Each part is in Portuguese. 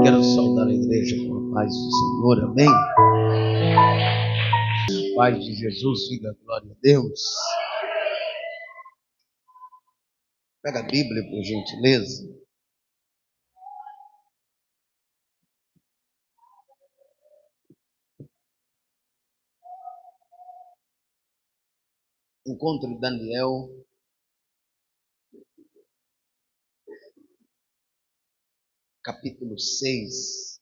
Quero saudar a igreja com a paz do Senhor, amém? A paz de Jesus, diga glória a Deus. Pega a Bíblia, por gentileza. Encontre Daniel, capítulo 6.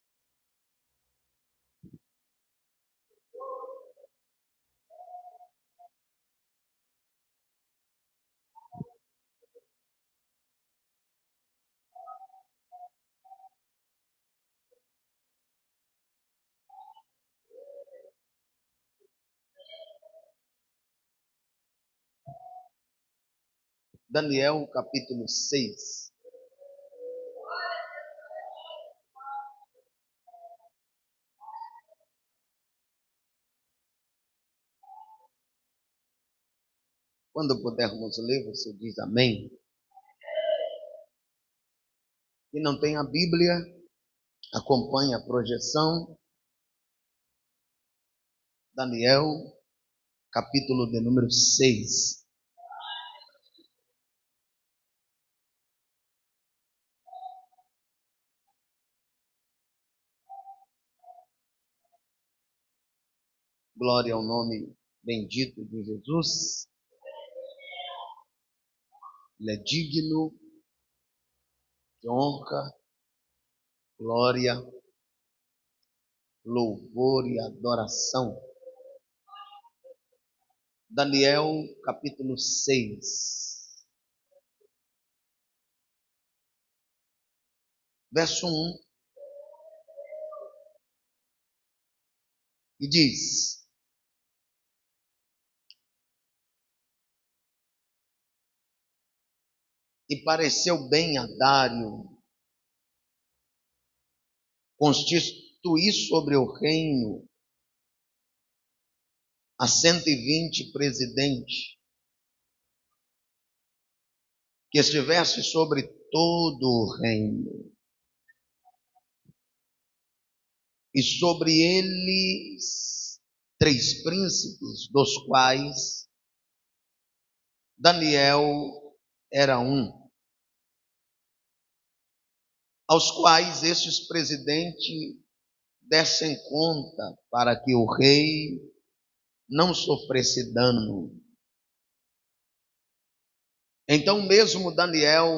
Daniel, capítulo 6. Quando pudermos ler, você diz amém. E não tem a Bíblia, acompanhe a projeção. Daniel, capítulo de número 6. Glória ao nome bendito de Jesus. Ele é digno de honra, glória, louvor e adoração. Daniel, capítulo 6, verso 1, e diz: E pareceu bem a Dário constituir sobre o reino a 120 presidentes, que estivesse sobre todo o reino, e sobre eles 3 príncipes, dos quais Daniel era um, aos quais estes presidentes dessem conta para que o rei não sofresse dano. Então mesmo Daniel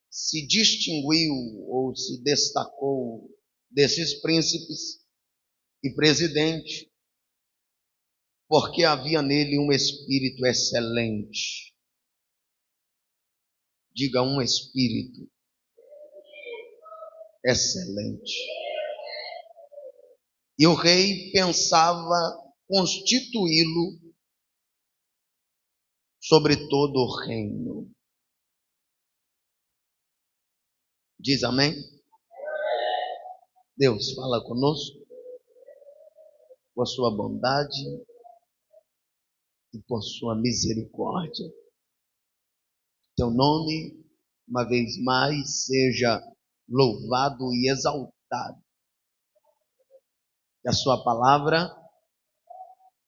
se distinguiu ou se destacou desses príncipes e presidentes, porque havia nele um espírito excelente. Diga, um espírito excelente. E o rei pensava constituí-lo sobre todo o reino. Diz amém? Deus fala conosco por sua bondade e por sua misericórdia. Teu nome, uma vez mais, seja louvado e exaltado. Que a sua palavra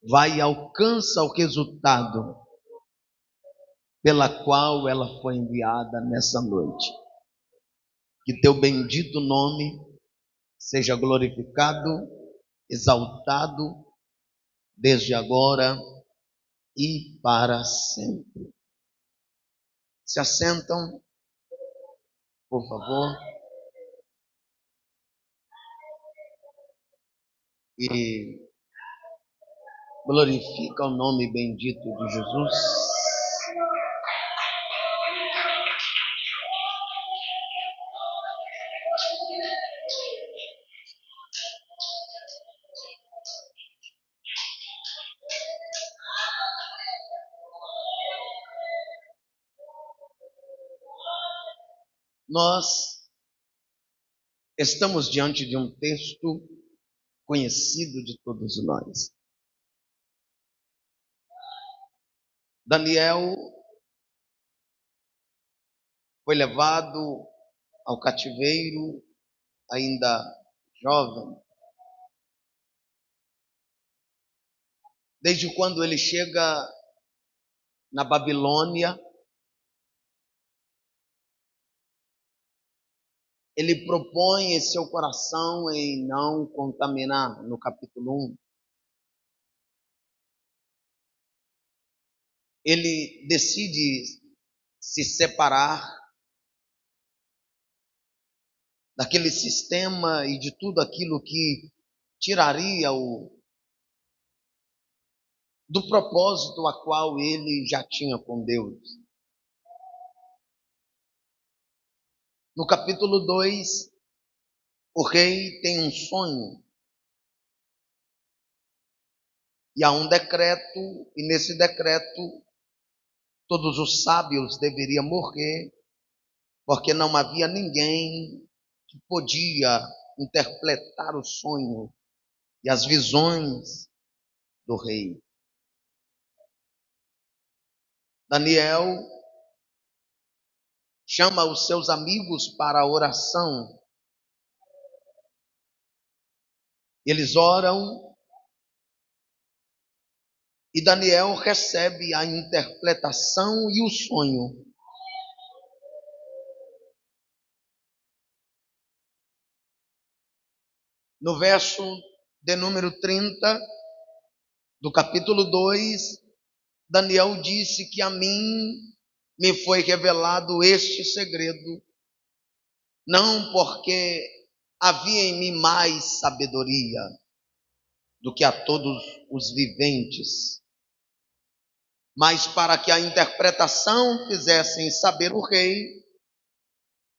vai e alcança o resultado pela qual ela foi enviada nessa noite. Que teu bendito nome seja glorificado, exaltado, desde agora e para sempre. Se assentam, por favor, e glorifica o nome bendito de Jesus. Nós estamos diante de um texto conhecido de todos nós. Daniel foi levado ao cativeiro ainda jovem, desde quando ele chega na Babilônia, ele propõe em seu coração em não contaminar, no capítulo 1. Ele decide se separar daquele sistema e de tudo aquilo que tiraria do propósito a qual ele já tinha com Deus. No capítulo 2, o rei tem um sonho. E há um decreto, e nesse decreto todos os sábios deveriam morrer, porque não havia ninguém que podia interpretar o sonho e as visões do rei. Daniel chama os seus amigos para a oração. Eles oram e Daniel recebe a interpretação e o sonho. No verso de número 30 do capítulo 2, Daniel disse que a mim me foi revelado este segredo, não porque havia em mim mais sabedoria do que a todos os viventes, mas para que a interpretação fizessem saber o rei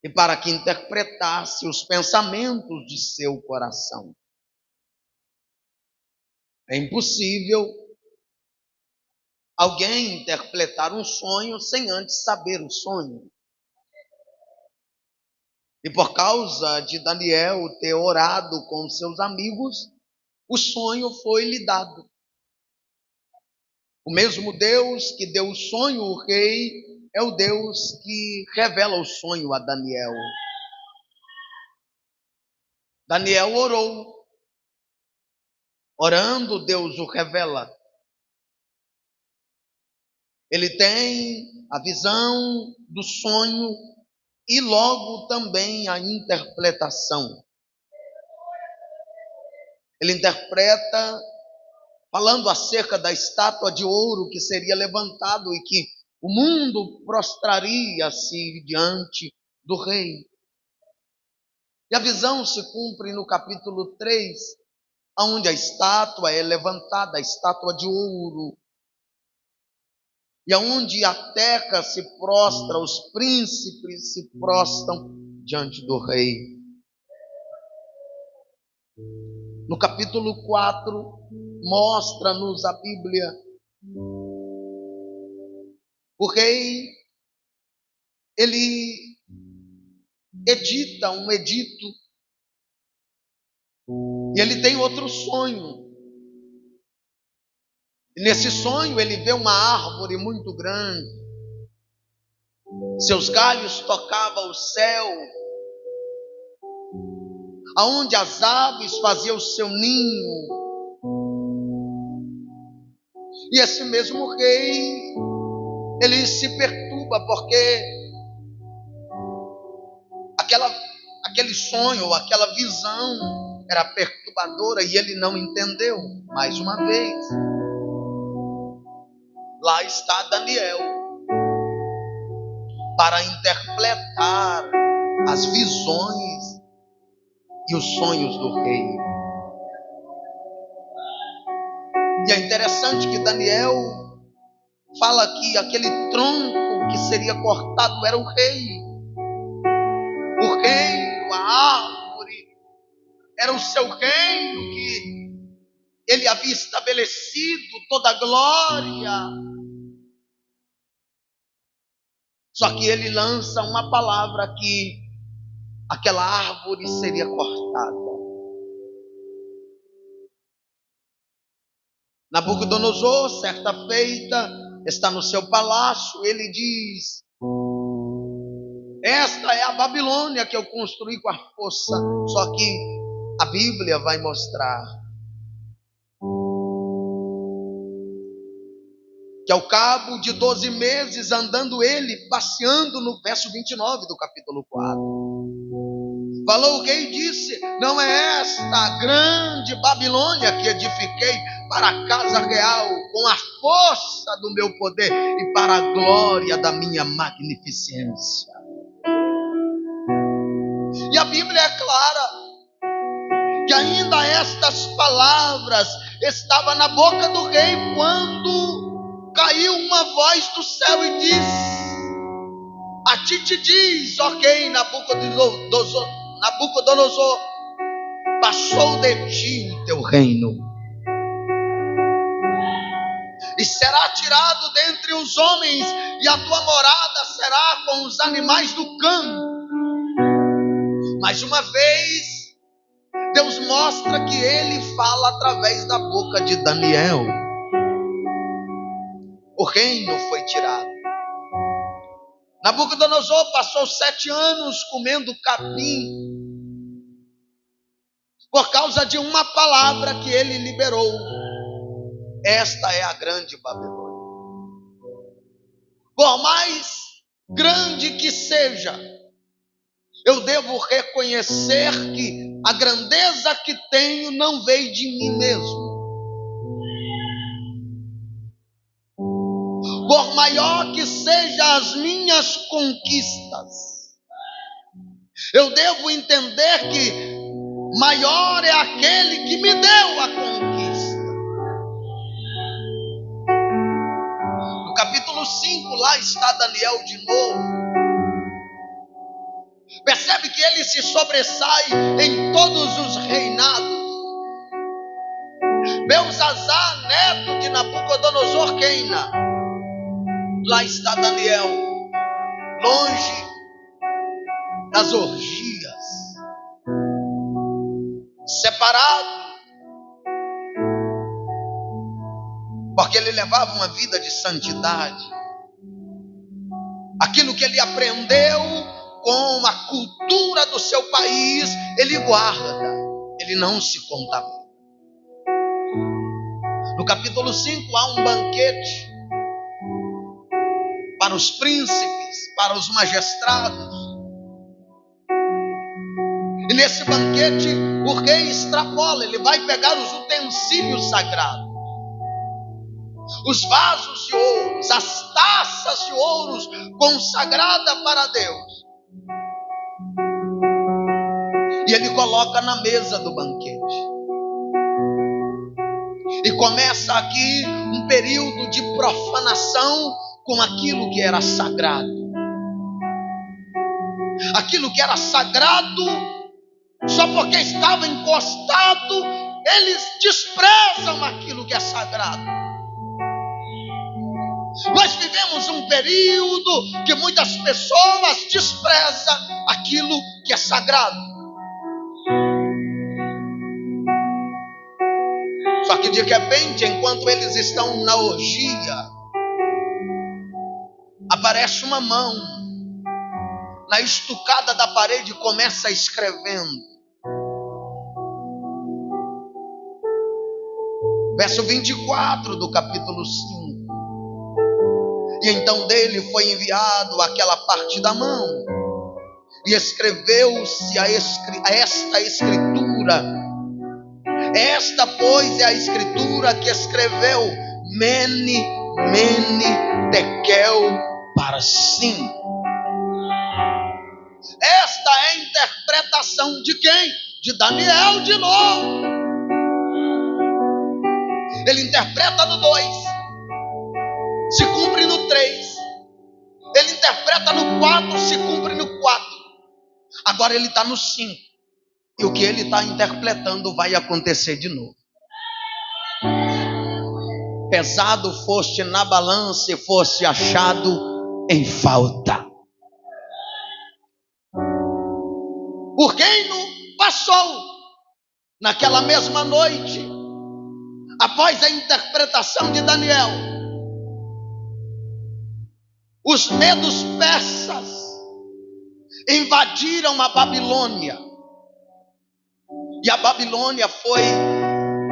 e para que interpretasse os pensamentos de seu coração. É impossível alguém interpretar um sonho sem antes saber o sonho. E por causa de Daniel ter orado com seus amigos, o sonho foi lhe dado. O mesmo Deus que deu o sonho ao rei é o Deus que revela o sonho a Daniel. Daniel orou. Orando, Deus o revela. Ele tem a visão do sonho e logo também a interpretação. Ele interpreta falando acerca da estátua de ouro que seria levantado e que o mundo prostraria-se diante do rei. E a visão se cumpre no capítulo 3, onde a estátua é levantada, a estátua de ouro, e aonde a terra se prostra, os príncipes se prostram diante do rei. No capítulo 4, mostra-nos a Bíblia o rei, ele edita um edito e ele tem outro sonho. E nesse sonho ele vê uma árvore muito grande, seus galhos tocavam o céu, aonde as aves faziam o seu ninho. E esse mesmo rei, ele se perturba porque aquele sonho, aquela visão era perturbadora e ele não entendeu. Mais uma vez, lá está Daniel para interpretar as visões e os sonhos do rei. E é interessante que Daniel fala que aquele tronco que seria cortado era o rei. O reino, a árvore, era o seu reino que ele havia estabelecido toda a glória. Só que ele lança uma palavra que aquela árvore seria cortada. Nabucodonosor, certa feita, está no seu palácio, ele diz: esta é a Babilônia que eu construí com a força. Só que a Bíblia vai mostrar que ao cabo de 12 meses andando ele, passeando, no verso 29 do capítulo 4, falou o rei e disse: não é esta a grande Babilônia que edifiquei para a casa real, com a força do meu poder e para a glória da minha magnificência. E a Bíblia é clara que ainda estas palavras estavam na boca do rei quando caiu uma voz do céu e disse: a ti te diz, ó rei Nabucodonosor, passou de ti o teu reino e será tirado dentre os homens, e a tua morada será com os animais do campo. Mais uma vez, Deus mostra que ele fala através da boca de Daniel. O reino foi tirado. Nabucodonosor passou 7 anos comendo capim por causa de uma palavra que ele liberou. Esta é a grande Babilônia. Por mais grande que seja, eu devo reconhecer que a grandeza que tenho não veio de mim mesmo. Por maior que sejam as minhas conquistas, eu devo entender que maior é aquele que me deu a conquista. No capítulo 5, lá está Daniel de novo. Percebe que ele se sobressai em todos os reinados. Belzazar, neto de Nabucodonosor, reina. Lá está Daniel, longe das orgias, separado, porque ele levava uma vida de santidade. Aquilo que ele aprendeu com a cultura do seu país, ele guarda, ele não se contamina. No capítulo 5 há um banquete para os príncipes, para os magistrados. E nesse banquete o rei extrapola, ele vai pegar os utensílios sagrados, os vasos de ouro, as taças de ouro consagradas para Deus, e ele coloca na mesa do banquete. E começa aqui um período de profanação com aquilo que era sagrado. Aquilo que era sagrado, só porque estava encostado, eles desprezam aquilo que é sagrado. Nós vivemos um período que muitas pessoas desprezam aquilo que é sagrado. Só que de repente, enquanto eles estão na orgia, aparece uma mão na estucada da parede e começa escrevendo. Verso 24 do capítulo 5. E então dele foi enviado aquela parte da mão, e escreveu-se esta escritura. Esta, pois, é a escritura que escreveu Mene, Mene, Tekel, Parsim. Esta é a interpretação de quem? De Daniel de novo. Ele interpreta no 2, se cumpre no 3. Ele interpreta no 4, se cumpre no 4. Agora ele está no 5. E o que ele está interpretando vai acontecer de novo. Pesado foste na balança e foste achado em falta. O reino passou naquela mesma noite, após a interpretação de Daniel. Os medos persas invadiram a Babilônia. E a Babilônia foi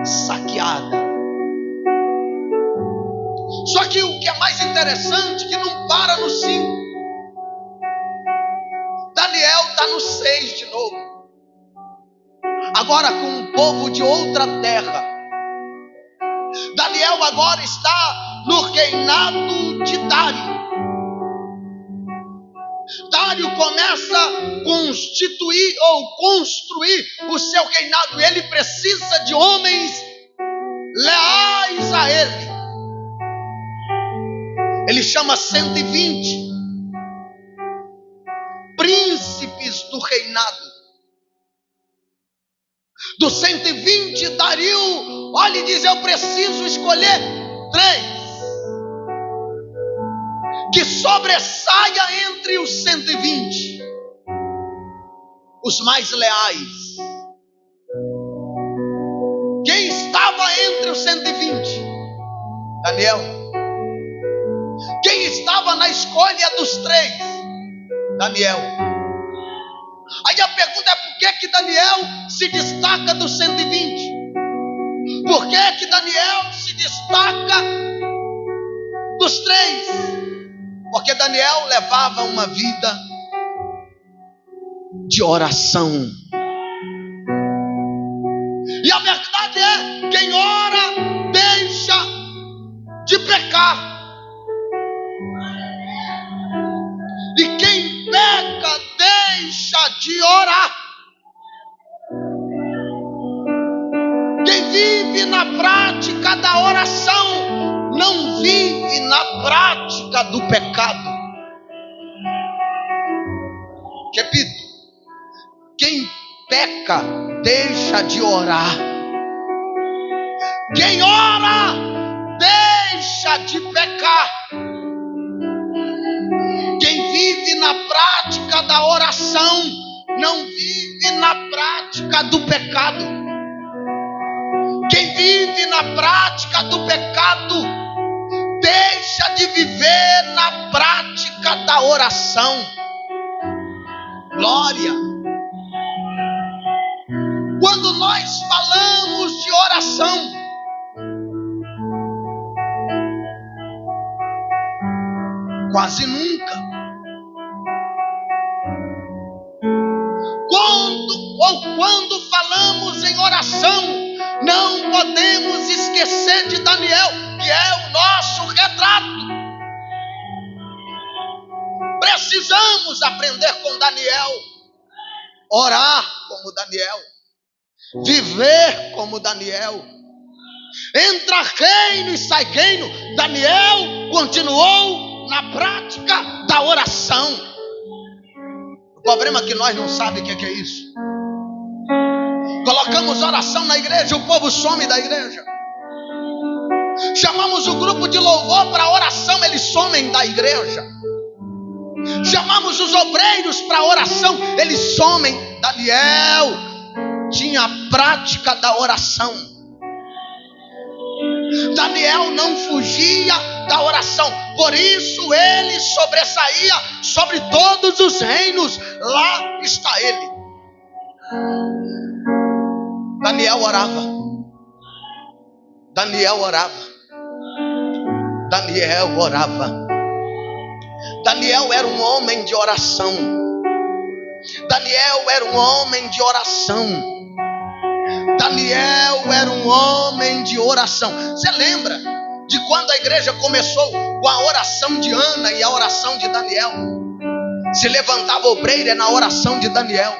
saqueada. Só que o que é mais interessante, que não para no 5. Daniel está no 6 de novo. Agora com um povo de outra terra. Daniel agora está no reinado de Dário. Dário começa a constituir ou construir o seu reinado. Ele precisa de homens leais a ele. Ele chama 120 príncipes do reinado. Dos 120, Dario olha e diz: eu preciso escolher 3 que sobressaia entre os 120, os mais leais. Quem estava entre os 120? Daniel. Quem estava na escolha dos 3? Daniel. Aí a pergunta é: por que Daniel se destaca dos 120? Por que Daniel se dstaca dos 3? Porque Daniel levava uma vida de oração. E a verdade é: quem ora deixa de pecar. E quem peca deixa de orar. Quem vive na prática da oração não vive na prática do pecado. Repito: quem peca deixa de orar. Quem ora deixa de pecar. Quem vive na prática da oração não vive na prática do pecado. Quem vive na prática do pecado deixa de viver na prática da oração. Glória! Quando nós falamos de oração, quase nunca. Quando falamos em oração, não podemos esquecer de Daniel, que é o nosso retrato. Precisamos aprender com Daniel, orar como Daniel, viver como Daniel. Entra reino e sai reino. Daniel continuou na prática da oração. O problema é que nós não sabemos o que é isso. Colocamos oração na igreja, o povo some da igreja. Chamamos o grupo de louvor para oração, eles somem da igreja. Chamamos os obreiros para oração, eles somem. Daniel tinha a prática da oração. Daniel não fugia da oração, por isso ele sobressaía sobre todos os reinos. Lá está ele. Daniel orava. Daniel orava. Daniel orava. Daniel era um homem de oração. Daniel era um homem de oração. Daniel era um homem de oração. Você lembra de quando a igreja começou com a oração de Ana e a oração de Daniel? Se levantava obreira na oração de Daniel.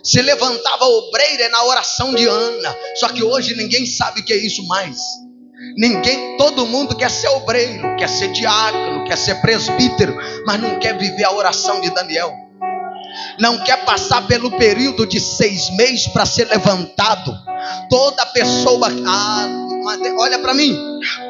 Se levantava obreira na oração de Ana. Só que hoje ninguém sabe o que é isso mais. Todo mundo quer ser obreiro, quer ser diácono, quer ser presbítero, mas não quer viver a oração de Daniel. Não quer passar pelo período de 6 meses para ser levantado. Toda pessoa, olha para mim,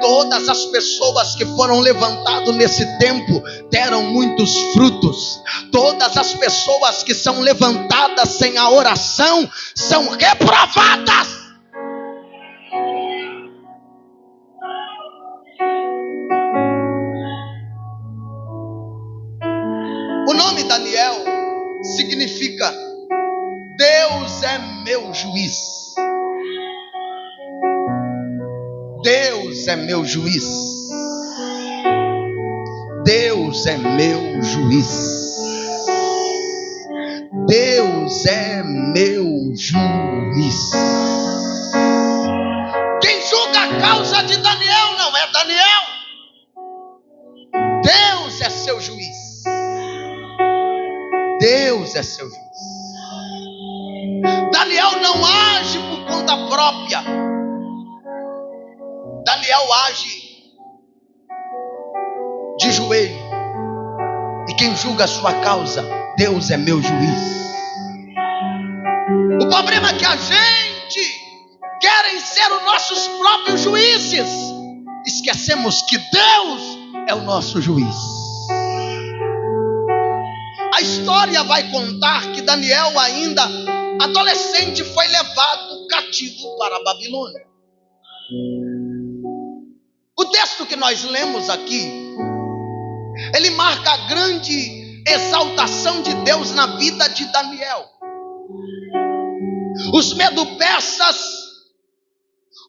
todas as pessoas que foram levantadas nesse tempo deram muitos frutos. Todas as pessoas que são levantadas sem a oração são reprovadas. O nome Daniel juiz. Deus é meu juiz. Deus é meu juiz. Deus é meu juiz. Quem julga a causa de Daniel não é Daniel. Deus é seu juiz. Deus é seu juiz. Daniel não age por conta própria. Daniel age de joelho. E quem julga a sua causa, Deus é meu juiz. O problema é que a gente querem ser os nossos próprios juízes. Esquecemos que Deus é o nosso juiz. A história vai contar que Daniel, ainda adolescente, foi levado cativo para a Babilônia. O texto que nós lemos aqui, ele marca a grande exaltação de Deus na vida de Daniel. Os medo-persas,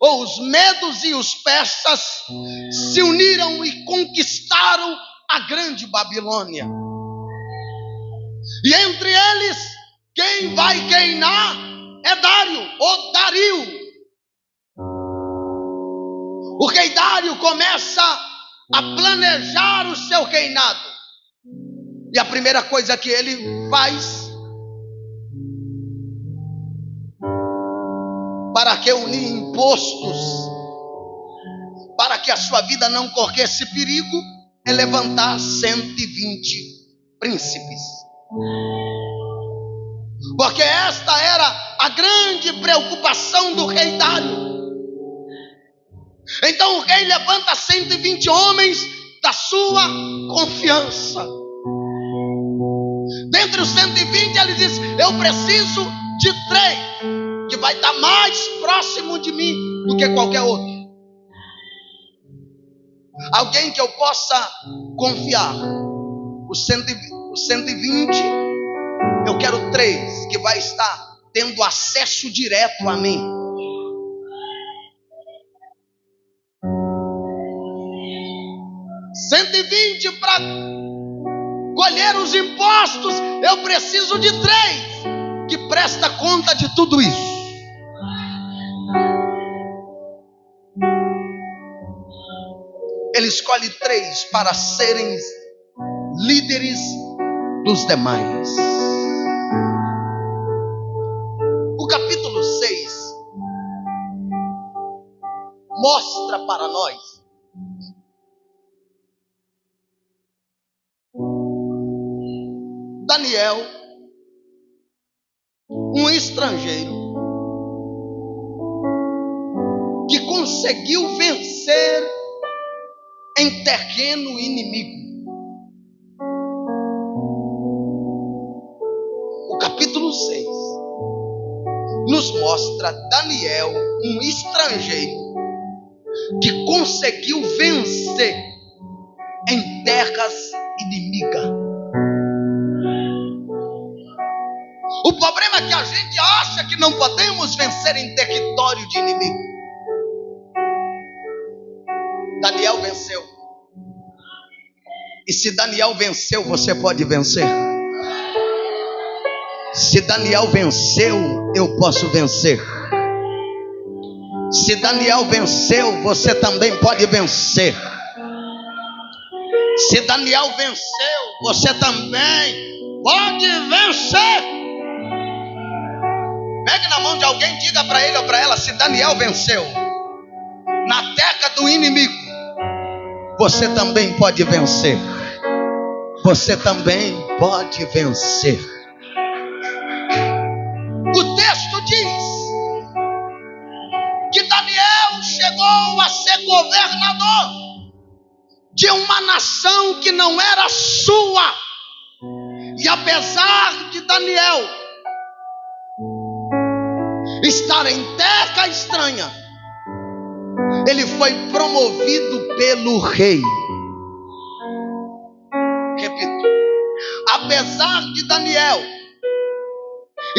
ou os medos e os persas, se uniram e conquistaram a grande Babilônia. E entre eles, quem vai reinar é Dário, ou Dario. O rei Dário começa a planejar o seu reinado. E a primeira coisa que ele faz para reunir impostos, para que a sua vida não corresse perigo, é levantar 120 príncipes. Porque esta era a grande preocupação do rei Dário. Então o rei levanta 120 homens da sua confiança. Dentre os 120 ele diz: eu preciso de 3, que vai estar mais próximo de mim do que qualquer outro. Alguém que eu possa confiar. Os 120, eu quero 3 que vai estar tendo acesso direto a mim. Para colher os impostos, eu preciso de 3 que presta conta de tudo isso. Ele escolhe 3 para serem líderes dos demais. O capítulo 6 mostra para nós Daniel, um estrangeiro, que conseguiu vencer em terreno inimigo. O capítulo 6 nos mostra Daniel, um estrangeiro, que conseguiu vencer em terras inimigas. O problema é que a gente acha que não podemos vencer em território de inimigo. Daniel venceu. E se Daniel venceu, você pode vencer. Se Daniel venceu, eu posso vencer. Se Daniel venceu, você também pode vencer. Se Daniel venceu, você também pode vencer. Pegue na mão de alguém e diga para ele ou para ela: se Daniel venceu na terra do inimigo, você também pode vencer. Você também pode vencer. O texto diz que Daniel chegou a ser governador de uma nação que não era sua. E apesar de Daniel estar em terra estranha, ele foi promovido pelo rei. Repito, apesar de Daniel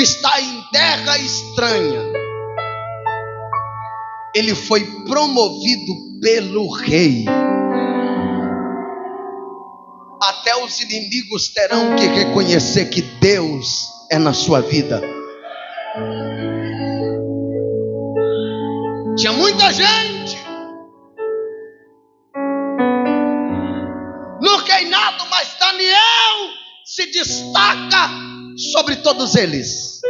está em terra estranha, ele foi promovido pelo rei. Até os inimigos terão que reconhecer que Deus é na sua vida. Tinha muita gente no reinado, mas Daniel se destaca sobre todos eles.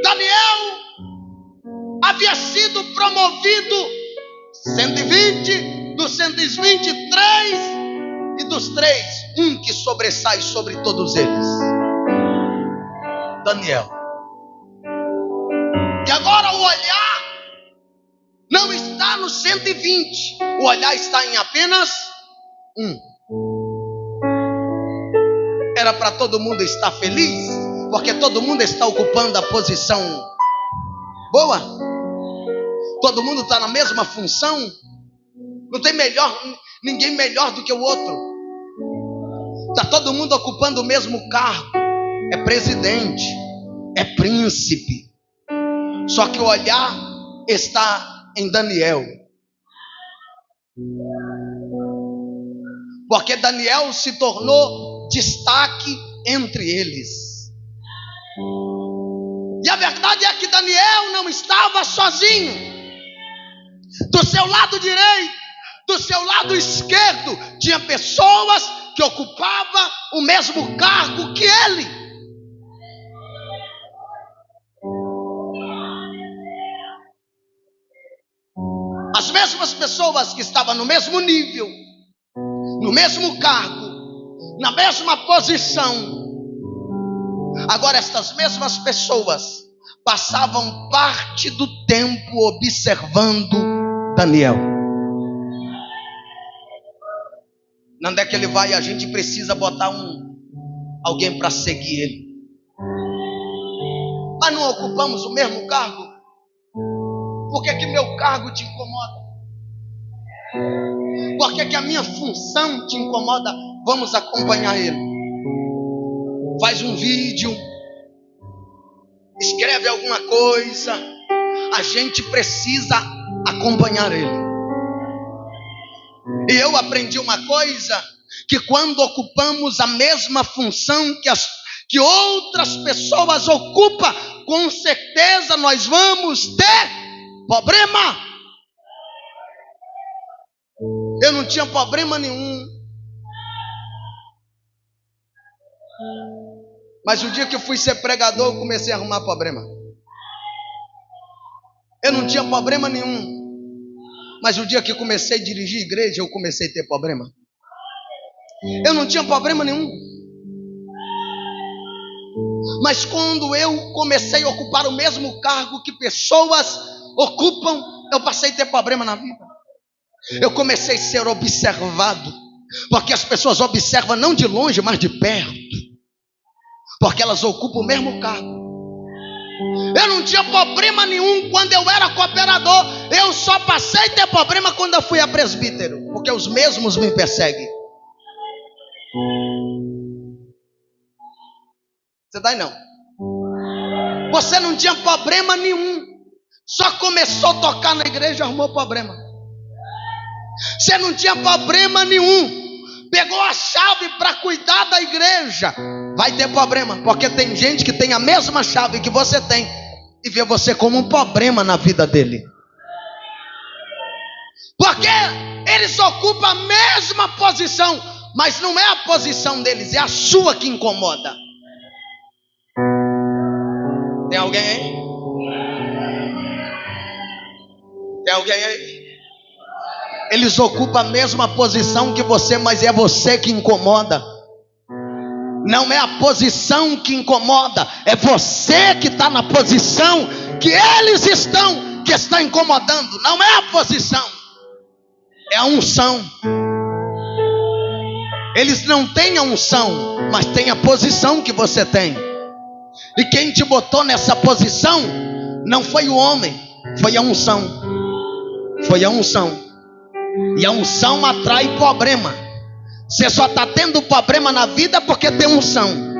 Daniel havia sido promovido 120, dos 123 e dos 3, um que sobressai sobre todos eles: Daniel. E agora o olhar não está no 120, o olhar está em apenas um. Era para todo mundo estar feliz, porque todo mundo está ocupando a posição boa, todo mundo está na mesma função, não tem ninguém melhor do que o outro, está todo mundo ocupando o mesmo cargo, é presidente, é príncipe, só que o olhar está em Daniel, porque Daniel se tornou destaque entre eles. E a verdade é que Daniel não estava sozinho. Do seu lado direito, do seu lado esquerdo, tinha pessoas que ocupavam o mesmo cargo que ele. As mesmas pessoas que estavam no mesmo nível, no mesmo cargo, na mesma posição. Agora estas mesmas pessoas passavam parte do tempo observando Daniel. Onde é que ele vai? A gente precisa botar alguém para seguir ele. Mas não ocupamos o mesmo cargo? Por que que meu cargo te incomoda? Por que que a minha função te incomoda? Vamos acompanhar ele. Faz um vídeo, escreve alguma coisa, a gente precisa acompanhar ele. E eu aprendi uma coisa, que quando ocupamos a mesma função que outras pessoas ocupam, com certeza nós vamos ter problema. Eu não tinha problema nenhum. Mas o dia que eu fui ser pregador, eu comecei a arrumar problema. Eu não tinha problema nenhum. Mas o dia que eu comecei a dirigir igreja, eu comecei a ter problema. Eu não tinha problema nenhum. Mas quando eu comecei a ocupar o mesmo cargo que pessoas ocupam, eu passei a ter problema na vida. Eu comecei a ser observado. Porque as pessoas observam não de longe, mas de perto. Porque elas ocupam o mesmo cargo. Eu não tinha problema nenhum quando eu era cooperador. Eu só passei a ter problema quando eu fui a presbítero. Porque os mesmos me perseguem. Você dá aí não? Você não tinha problema nenhum. Só começou a tocar na igreja e arrumou problema. Você não tinha problema nenhum. Pegou a chave para cuidar da igreja. Vai ter problema, porque tem gente que tem a mesma chave que você tem e vê você como um problema na vida dele. Porque eles ocupam a mesma posição, mas não é a posição deles, é a sua que incomoda. Tem alguém aí? Tem alguém aí? Eles ocupam a mesma posição que você, mas é você que incomoda. Não é a posição que incomoda, é você que está na posição que eles estão, que está incomodando. Não é a posição, é a unção. Eles não têm a unção, mas têm a posição que você tem. E quem te botou nessa posição não foi o homem, foi a unção. Foi a unção. E a unção atrai problema. Você só está tendo problema na vida porque tem unção.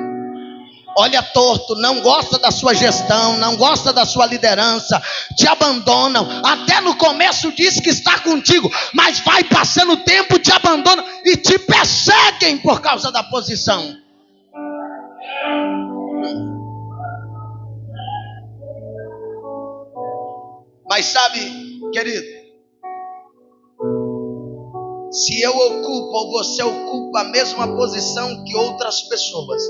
Olha torto, não gosta da sua gestão, não gosta da sua liderança, te abandonam. Até no começo diz que está contigo, mas vai passando o tempo, te abandonam e te perseguem por causa da posição. Mas sabe, querido, se eu ocupo ou você ocupa a mesma posição que outras pessoas,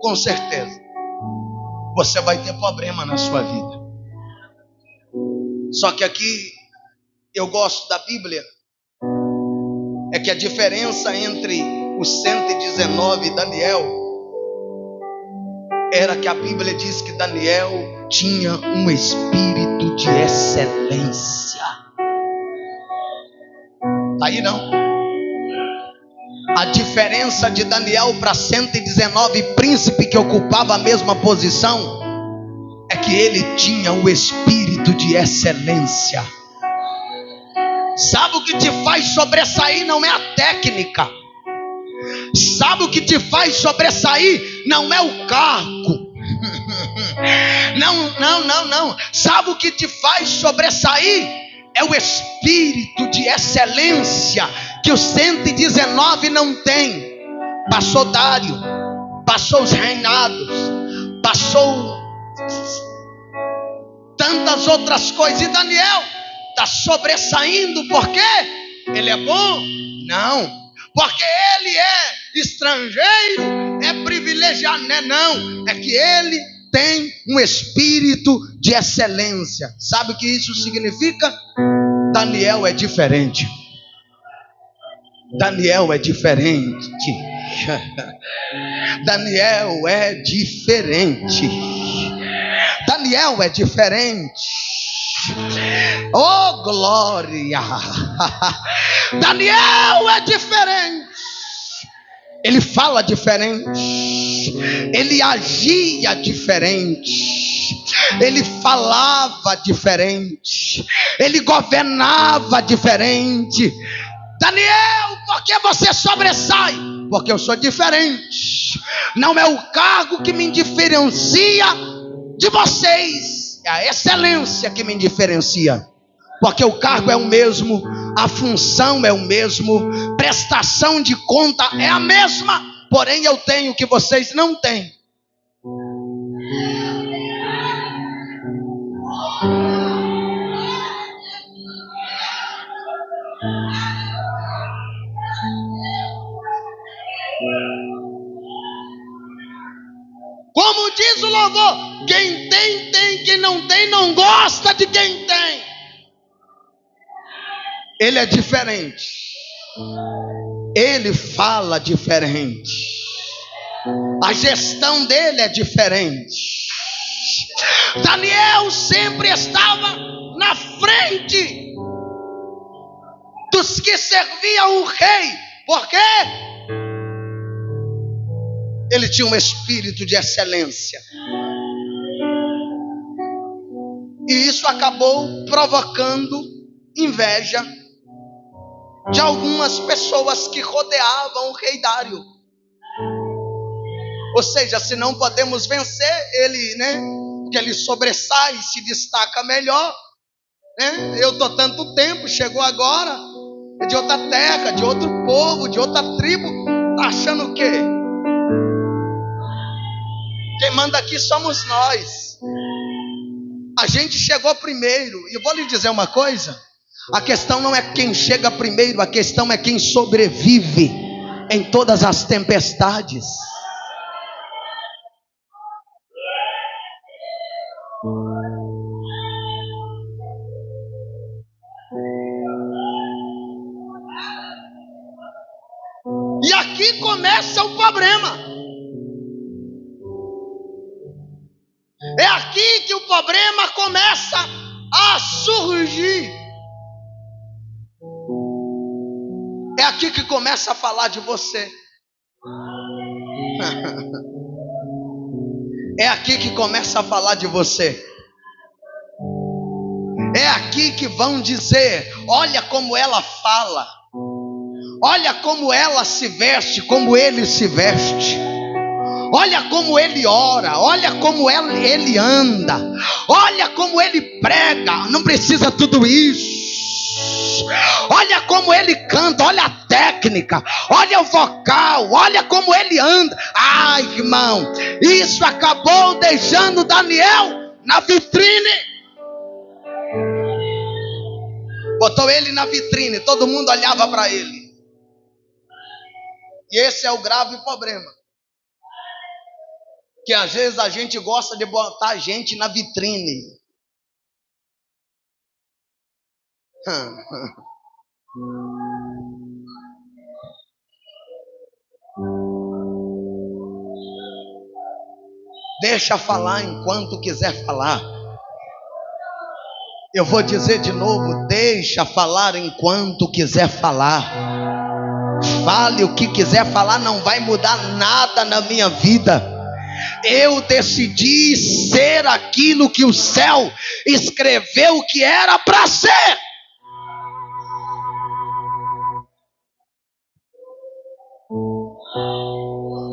com certeza você vai ter problema na sua vida. Só que aqui eu gosto da Bíblia, é que a diferença entre os 119 e Daniel era que a Bíblia diz que Daniel tinha um espírito de excelência. Tá aí não? A diferença de Daniel para 119 príncipe que ocupava a mesma posição é que ele tinha o espírito de excelência. Sabe o que te faz sobressair? Não é a técnica. Sabe o que te faz sobressair? Não é o cargo. Não. Sabe o que te faz sobressair? É o espírito de excelência que os 119 não tem. Passou Dário, passou os reinados, passou tantas outras coisas. E Daniel está sobressaindo porque ele é bom? Não, porque ele é estrangeiro, é privilegiado, não, é que ele tem um espírito de excelência. Sabe o que isso significa? Daniel é diferente. Daniel é diferente. Daniel é diferente. Daniel é diferente. Oh, glória! Daniel é diferente. Ele fala diferente. Ele agia diferente. Ele falava diferente. Ele governava diferente. Daniel, por que você sobressai? Porque eu sou diferente. Não é o cargo que me diferencia de vocês, é a excelência que me diferencia. Porque o cargo é o mesmo, a função é o mesmo, prestação de conta é a mesma, porém eu tenho o que vocês não têm. Como diz o louvor, quem tem, tem, quem não tem, não gosta de quem tem. Ele é diferente. Ele fala diferente. A gestão dele é diferente. Daniel sempre estava na frente dos que serviam o rei. Por quê? Ele tinha um espírito de excelência. E isso acabou provocando inveja de algumas pessoas que rodeavam o rei Dário. Ou seja, se não podemos vencer ele, porque ele sobressai, se destaca melhor, eu estou tanto tempo, chegou agora, é de outra terra, de outro povo, de outra tribo, está achando o quê? Quem manda aqui somos nós. A gente chegou primeiro. E eu vou lhe dizer uma coisa: a questão não é quem chega primeiro, a questão é quem sobrevive em todas as tempestades. E aqui começa o problema. É aqui que o problema começa a surgir. É aqui que começa a falar de você. É aqui que começa a falar de você. É aqui que vão dizer: olha como ela fala. Olha como ela se veste, como ele se veste. Olha como ele ora, olha como ele anda, olha como ele prega. Não precisa tudo isso. Olha como ele canta, olha a técnica, olha o vocal, olha como ele anda. Ai, irmão, isso acabou deixando Daniel na vitrine. Botou ele na vitrine, todo mundo olhava para ele. E esse é o grave problema. Que às vezes a gente gosta de botar a gente na vitrine. Deixa falar enquanto quiser falar. Eu vou dizer de novo, deixa falar enquanto quiser falar. Fale o que quiser falar, não vai mudar nada na minha vida. Eu decidi ser aquilo que o céu escreveu que era para ser.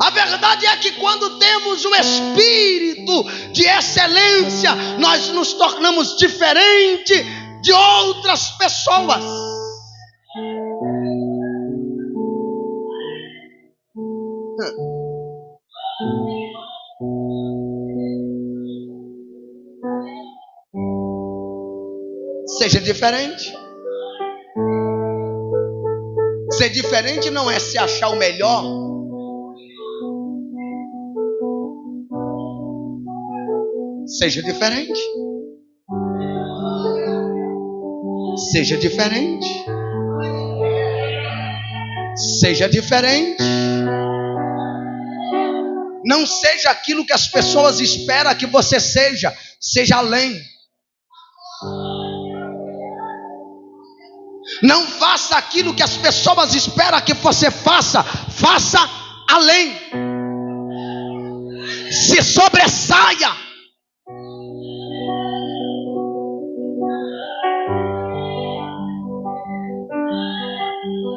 A verdade é que quando temos um espírito de excelência, nós nos tornamos diferente de outras pessoas. Seja diferente. Ser diferente não é se achar o melhor. Seja diferente. Seja diferente. Seja diferente. Não seja aquilo que as pessoas esperam que você seja. Seja além. Não faça aquilo que as pessoas esperam que você faça. Faça além. Se sobressaia.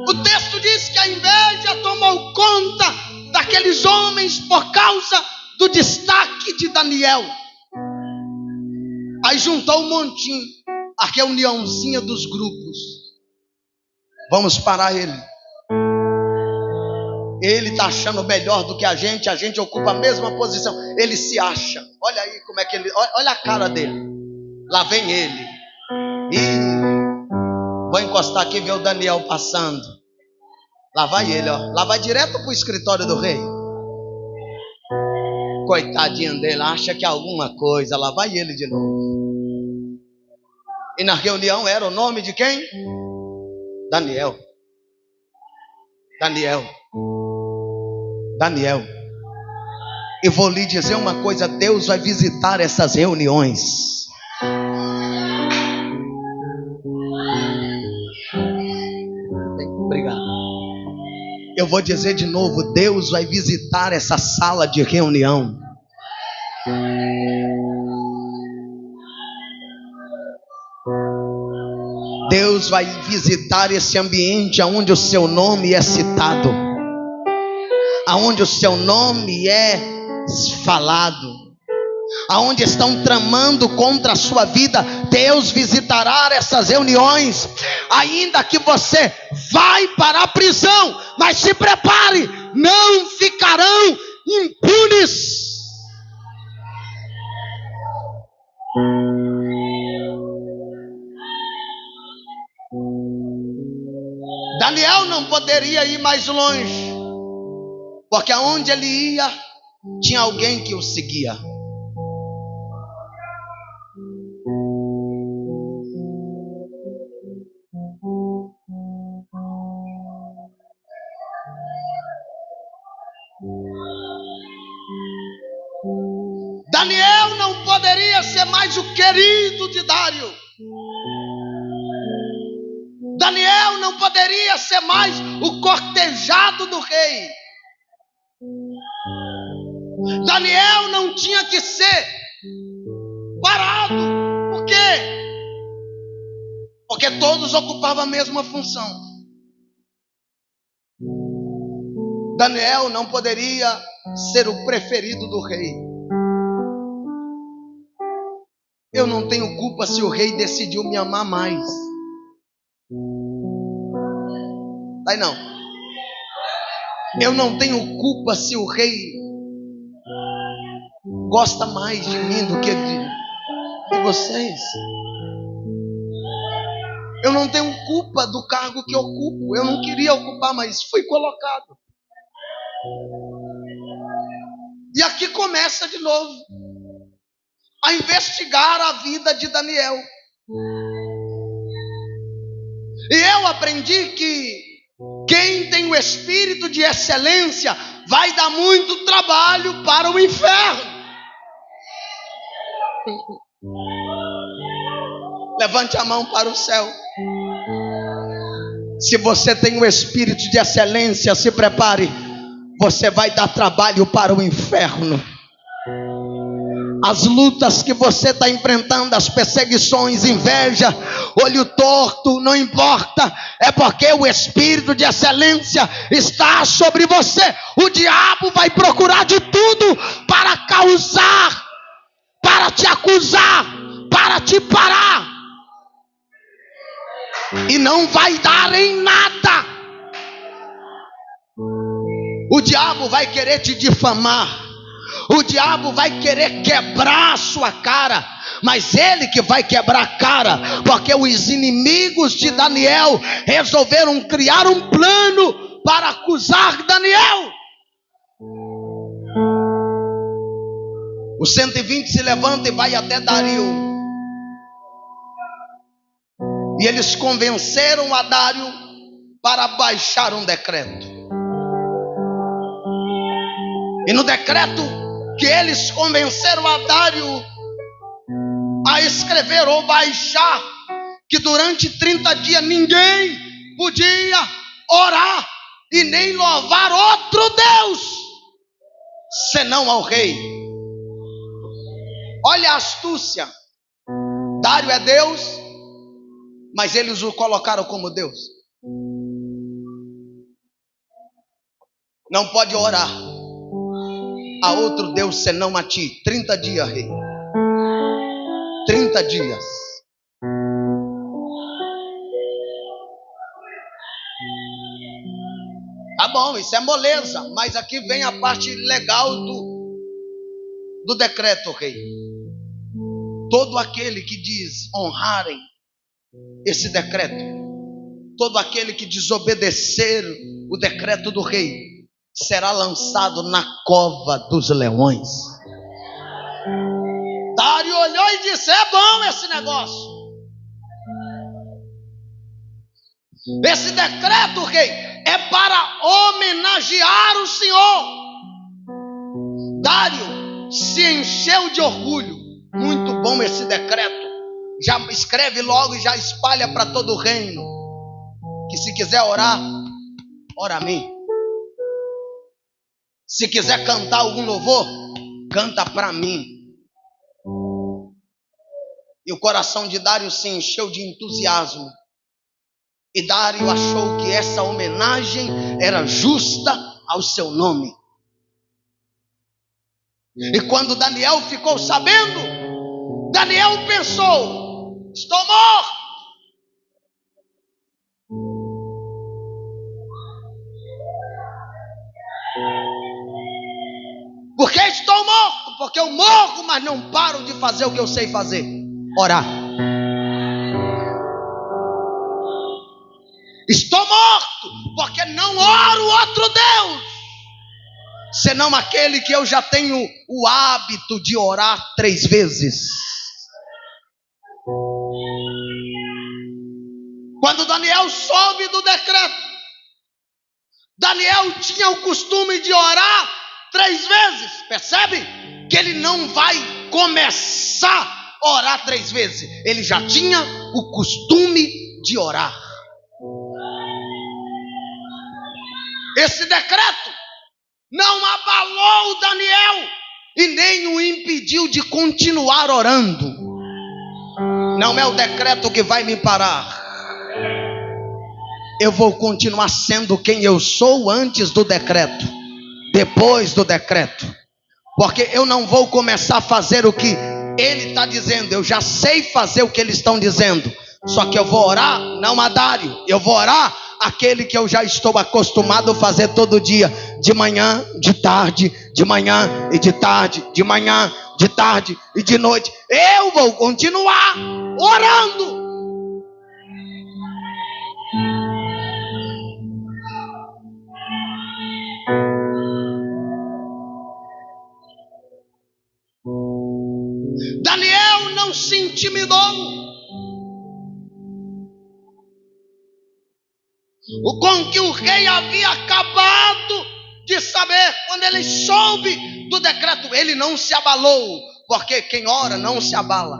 O texto diz que a inveja tomou conta daqueles homens por causa do destaque de Daniel. Aí juntou um montinho, a reuniãozinha dos grupos. Vamos parar ele. Ele está achando melhor do que a gente ocupa a mesma posição. Ele se acha. Olha aí como é que ele. Olha a cara dele. Lá vem ele. Vou encostar aqui e ver o Daniel passando. Lá vai ele, ó. Lá vai direto para o escritório do rei. Coitadinho dele, acha que é alguma coisa. Lá vai ele de novo. E na reunião era o nome de quem? Daniel. Daniel. Daniel. E vou lhe dizer uma coisa: Deus vai visitar essas reuniões. Obrigado. Eu vou dizer de novo: Deus vai visitar essa sala de reunião. Deus vai visitar esse ambiente onde o seu nome é citado, aonde o seu nome é falado, aonde estão tramando contra a sua vida. Deus visitará essas reuniões, ainda que você vai para a prisão, mas se prepare, não ficarão impunes. Daniel não poderia ir mais longe, porque aonde ele ia, tinha alguém que o seguia. Daniel não poderia ser mais o querido de Dário. Daniel não poderia ser mais o cortejado do rei. Daniel não tinha que ser parado. Por quê? Porque todos ocupavam a mesma função. Daniel não poderia ser o preferido do rei. Eu não tenho culpa se o rei decidiu me amar mais. Aí não. Eu não tenho culpa se o rei gosta mais de mim do que de vocês. Eu não tenho culpa do cargo que ocupo. Eu não queria ocupar, mas fui colocado. E aqui começa de novo a investigar a vida de Daniel. E eu aprendi que quem tem o espírito de excelência vai dar muito trabalho para o inferno. Levante a mão para o céu. Se você tem o espírito de excelência, se prepare. Você vai dar trabalho para o inferno. As lutas que você está enfrentando, as perseguições, inveja, olho torto, não importa. É porque o espírito de excelência está sobre você. O diabo vai procurar de tudo para causar, para te acusar, para te parar. E não vai dar em nada. O diabo vai querer te difamar. O diabo vai querer quebrar a sua cara. Mas ele que vai quebrar a cara. Porque os inimigos de Daniel resolveram criar um plano para acusar Daniel. O 120 se levanta e vai até Dario. E eles convenceram a Dário para baixar um decreto. E no decreto que eles convenceram a Dário a escrever ou baixar, que durante 30 dias ninguém podia orar e nem louvar outro Deus, senão ao rei. Olha a astúcia. Dário é Deus, mas eles o colocaram como Deus. Não pode orar a outro Deus senão a ti. 30 dias, rei. 30 dias. Tá bom, isso é moleza. Mas aqui vem a parte legal do decreto, rei. Todo aquele que diz honrarem esse decreto, todo aquele que desobedecer o decreto do rei, será lançado na cova dos leões. Dário olhou e disse: é bom esse negócio. Esse decreto, rei, é para homenagear o Senhor. Dário se encheu de orgulho. Muito bom esse decreto. Já escreve logo e já espalha para todo o reino. Que se quiser orar, ora a mim. Se quiser cantar algum louvor, canta para mim. E o coração de Dário se encheu de entusiasmo. E Dário achou que essa homenagem era justa ao seu nome. E quando Daniel ficou sabendo, Daniel pensou: estou morto. Por que estou morto? Porque eu morro, mas não paro de fazer o que eu sei fazer: orar. Estou morto porque não oro outro Deus, senão aquele que eu já tenho o hábito de orar 3 vezes. Quando Daniel soube do decreto, Daniel tinha o costume de orar 3 vezes. Percebe? Que ele não vai começar a orar 3 vezes. Ele já tinha o costume de orar. Esse decreto não abalou Daniel e nem o impediu de continuar orando. Não é o decreto que vai me parar. eu vou continuar sendo quem eu sou antes do decreto, depois do decreto. Porque eu não vou começar a fazer o que ele está dizendo. Eu já sei fazer o que eles estão dizendo. Só que eu vou orar, não Adário. Eu vou orar aquele que eu já estou acostumado a fazer todo dia. De manhã, de tarde, de manhã e de tarde, de manhã, de tarde e de noite. Eu vou continuar orando. Daniel não se intimidou com que o rei havia acabado de saber. Quando ele soube do decreto, ele não se abalou, porque quem ora não se abala.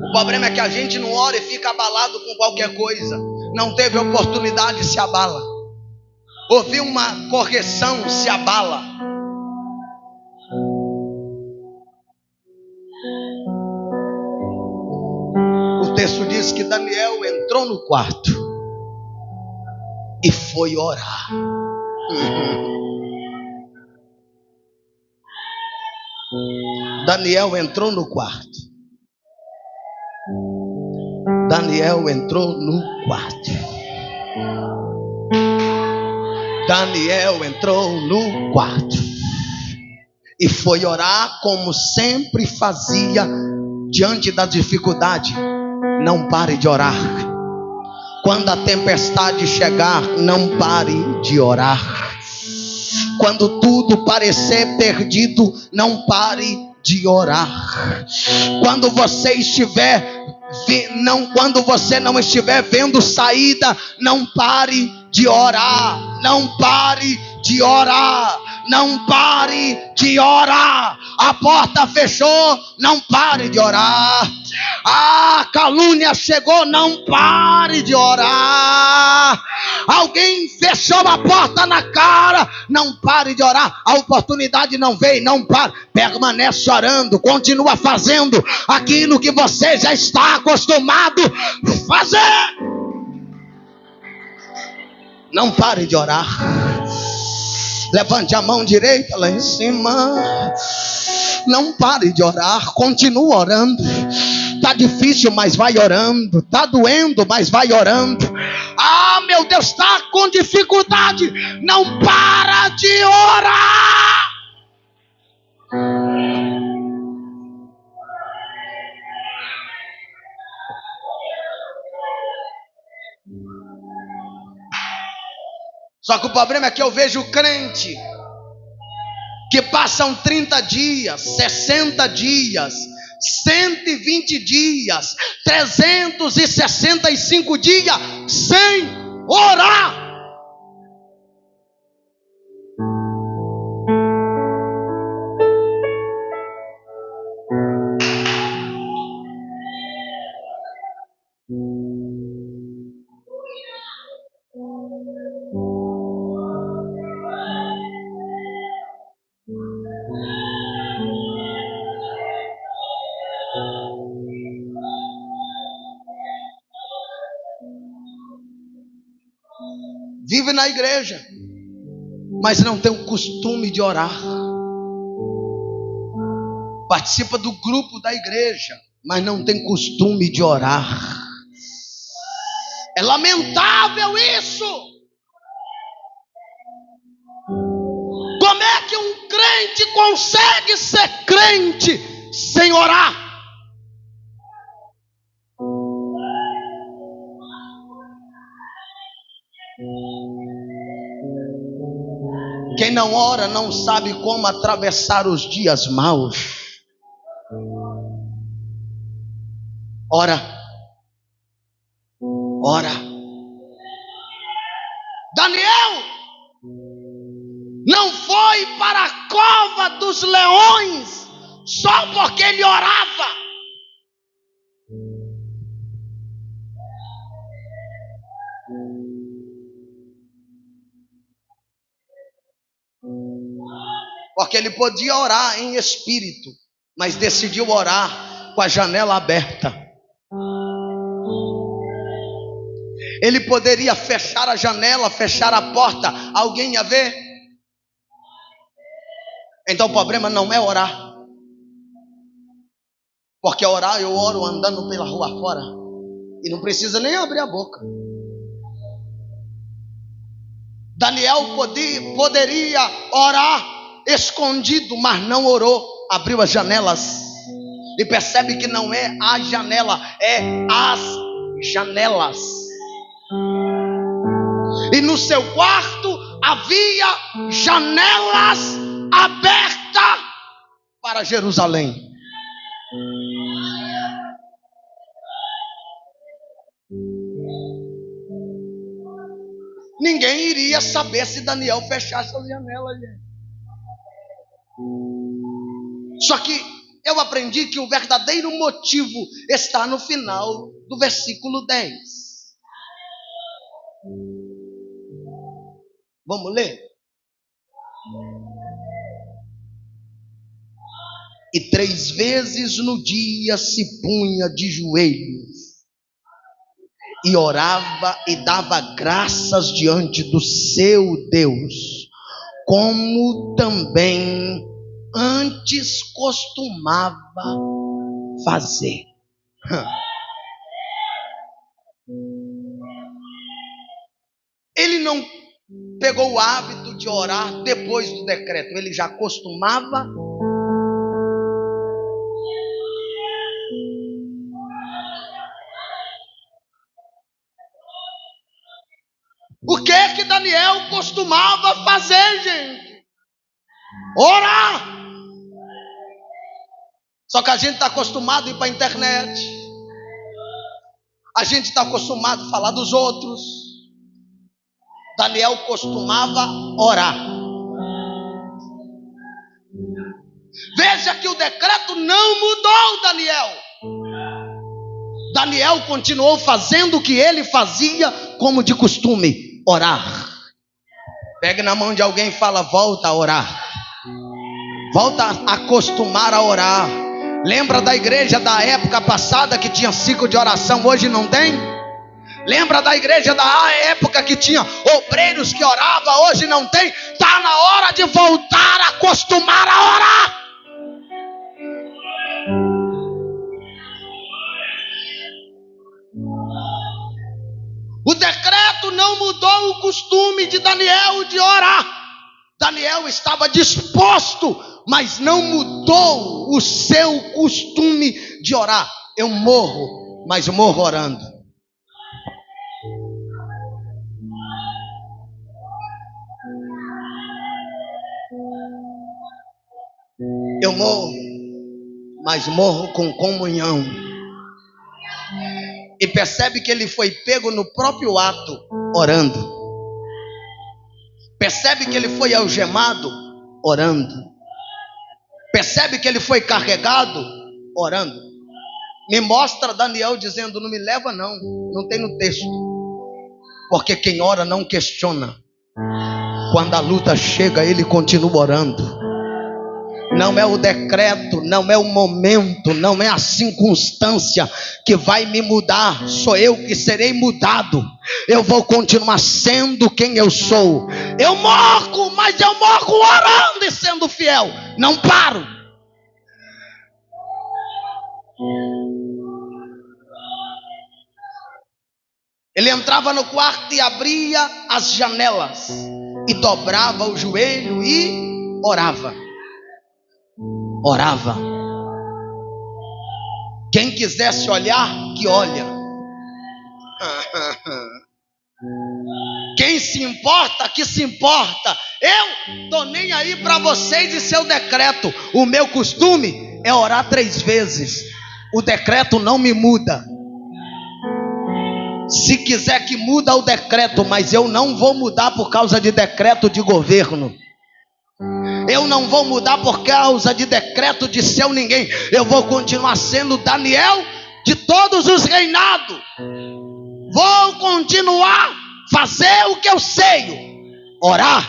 O problema é que a gente não ora e fica abalado com qualquer coisa. Não teve oportunidade, se abala. Ouviu uma correção, se abala. O texto diz que Daniel entrou no quarto e foi orar. Daniel entrou no quarto. Daniel entrou no quarto. Daniel entrou no quarto e foi orar como sempre fazia diante da dificuldade. Não pare de orar. Quando a tempestade chegar, não pare de orar. Quando tudo parecer perdido, não pare de orar. Quando você não estiver vendo saída, não pare de orar. Não pare de orar. Não pare de orar. A porta fechou, não pare de orar. A calúnia chegou, não pare de orar. Alguém fechou a porta na cara, não pare de orar. A oportunidade não veio, não pare. Permanece orando, continua fazendo aquilo que você já está acostumado a fazer. Não pare de orar. Levante a mão direita lá em cima. Não pare de orar, continua orando. Está difícil, mas vai orando. Está doendo, mas vai orando. Ah, meu Deus, está com dificuldade. Não para de orar. Só que o problema é que eu vejo crente que passam 30 dias, 60 dias, 120 dias, 365 dias sem orar. Vive na igreja, mas não tem o costume de orar. Participa do grupo da igreja, mas não tem costume de orar. É lamentável isso. Como é que um crente consegue ser crente sem orar? Quem não ora não sabe como atravessar os dias maus. Ora. Ora. Daniel não foi para a cova dos leões só porque ele orava. Porque ele podia orar em espírito, mas decidiu orar com a janela aberta. Ele poderia fechar a janela, fechar a porta, alguém ia ver? Então o problema não é orar, porque orar eu oro andando pela rua fora, e não precisa nem abrir a boca. Daniel poderia orar escondido, mas não orou, abriu as janelas. E percebe que não é a janela, é as janelas. E no seu quarto havia janelas abertas para Jerusalém. Ninguém iria saber se Daniel fechasse as janelas, gente. Só que eu aprendi que o verdadeiro motivo está no final do versículo 10. Vamos ler? E 3 vezes no dia se punha de joelhos e orava e dava graças diante do seu Deus, como também antes costumava fazer. Ele não pegou o hábito de orar depois do decreto, ele já costumava. O que Daniel costumava fazer, gente? Orar. Só que a gente está acostumado a ir para a internet. A gente está acostumado a falar dos outros. Daniel costumava orar. Veja que o decreto não mudou Daniel. Daniel continuou fazendo o que ele fazia como de costume. Orar. Pegue na mão de alguém e fala: volta a orar. Volta a acostumar a orar. Lembra da igreja da época passada que tinha ciclo de oração, hoje não tem? Lembra da igreja da época que tinha obreiros que oravam, hoje não tem? Está na hora de voltar a acostumar a orar. O decreto não mudou o costume de Daniel de orar. Daniel estava disposto, mas não mudou o seu costume de orar. Eu morro, mas morro orando. Eu morro, mas morro com comunhão. E percebe que ele foi pego no próprio ato, orando. Percebe que ele foi algemado, orando. Percebe que ele foi carregado, orando. Me mostra Daniel dizendo: não me leva não, não tem no texto. Porque quem ora não questiona. Quando a luta chega, ele continua orando. Não é o decreto, não é o momento, não é a circunstância que vai me mudar. Sou eu que serei mudado. Eu vou continuar sendo quem eu sou. Eu morro, mas eu morro orando e sendo fiel. Não paro. Ele entrava no quarto e abria as janelas e dobrava o joelho e orava. Orava. Quem quisesse olhar, que olha. Quem se importa, que se importa. Eu tô nem aí para vocês e seu decreto. O meu costume é orar 3 vezes. O decreto não me muda. Se quiser que muda o decreto, mas eu não vou mudar por causa de decreto de governo. Eu não vou mudar por causa de decreto de seu ninguém. Eu vou continuar sendo Daniel de todos os reinados. Vou continuar fazer o que eu sei. Orar.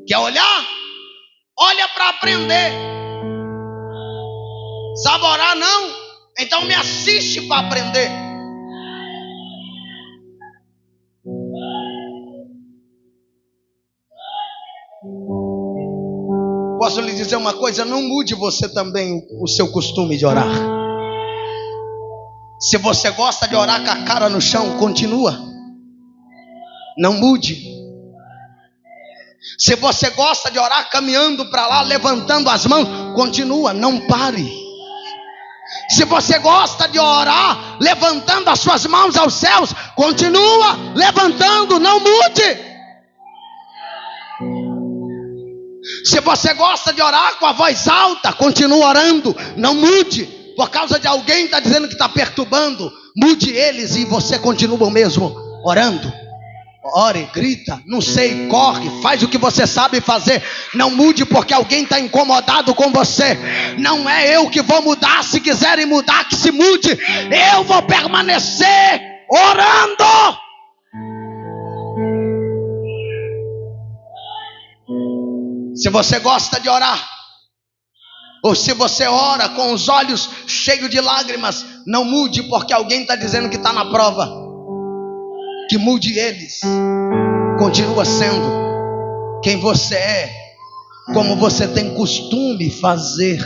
Quer olhar? Olha para aprender. Sabe orar não? Então me assiste para aprender. Posso lhe dizer uma coisa? Não mude você também o seu costume de orar. Se você gosta de orar com a cara no chão, continua. Não mude. Se você gosta de orar caminhando para lá, levantando as mãos, continua, não pare. Se você gosta de orar levantando as suas mãos aos céus, continua levantando, não mude. Se você gosta de orar com a voz alta, continua orando, não mude. Por causa de alguém está dizendo que está perturbando, mude eles e você continua o mesmo orando. Ore, grita, não sei, corre, faz o que você sabe fazer. Não mude porque alguém está incomodado com você. Não é eu que vou mudar. Se quiserem mudar, que se mude. Eu vou permanecer orando. Se você gosta de orar, ou se você ora com os olhos cheios de lágrimas, não mude porque alguém está dizendo que está na prova. Que mude eles. Continua sendo quem você é, como você tem costume fazer.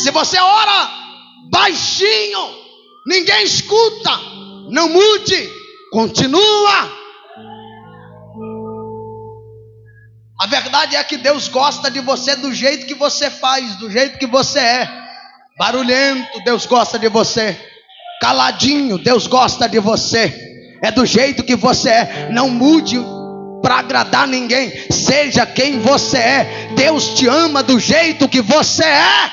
Se você ora baixinho, ninguém escuta, não mude, continua. A verdade é que Deus gosta de você do jeito que você faz, do jeito que você é. Barulhento, Deus gosta de você. Caladinho, Deus gosta de você. É do jeito que você é. Não mude para agradar ninguém. Seja quem você é. Deus te ama do jeito que você é.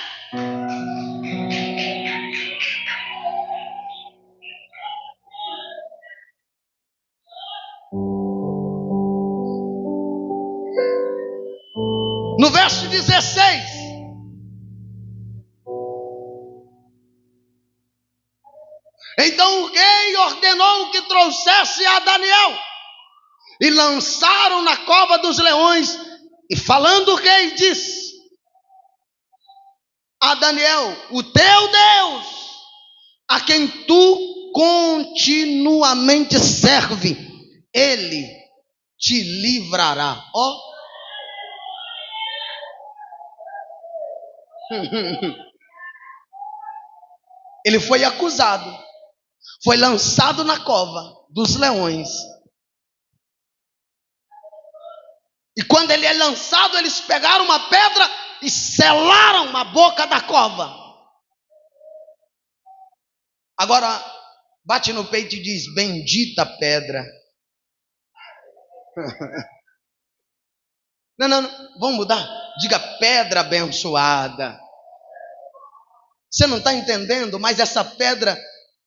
No verso 16. Então o rei ordenou que trouxesse a Daniel, e lançaram na cova dos leões. E falando o rei, disse a Daniel: o teu Deus, a quem tu continuamente serve, ele te livrará. Ó. Ele foi acusado, foi lançado na cova dos leões. E quando ele é lançado, eles pegaram uma pedra e selaram a boca da cova. Agora, bate no peito e diz: bendita pedra. Não, vamos mudar. Diga: pedra abençoada. Você não está entendendo, mas essa pedra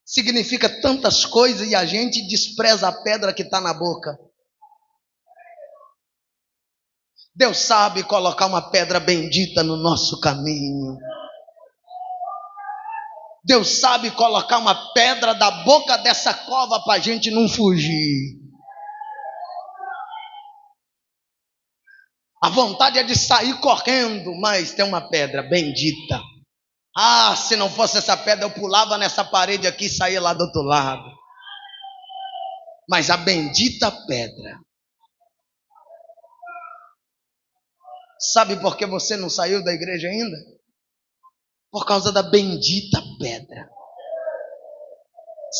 significa tantas coisas e a gente despreza a pedra que está na boca. Deus sabe colocar uma pedra bendita no nosso caminho. Deus sabe colocar uma pedra da boca dessa cova para a gente não fugir. A vontade é de sair correndo, mas tem uma pedra bendita. Ah, se não fosse essa pedra, eu pulava nessa parede aqui e saía lá do outro lado. Mas a bendita pedra. Sabe por que você não saiu da igreja ainda? Por causa da bendita pedra.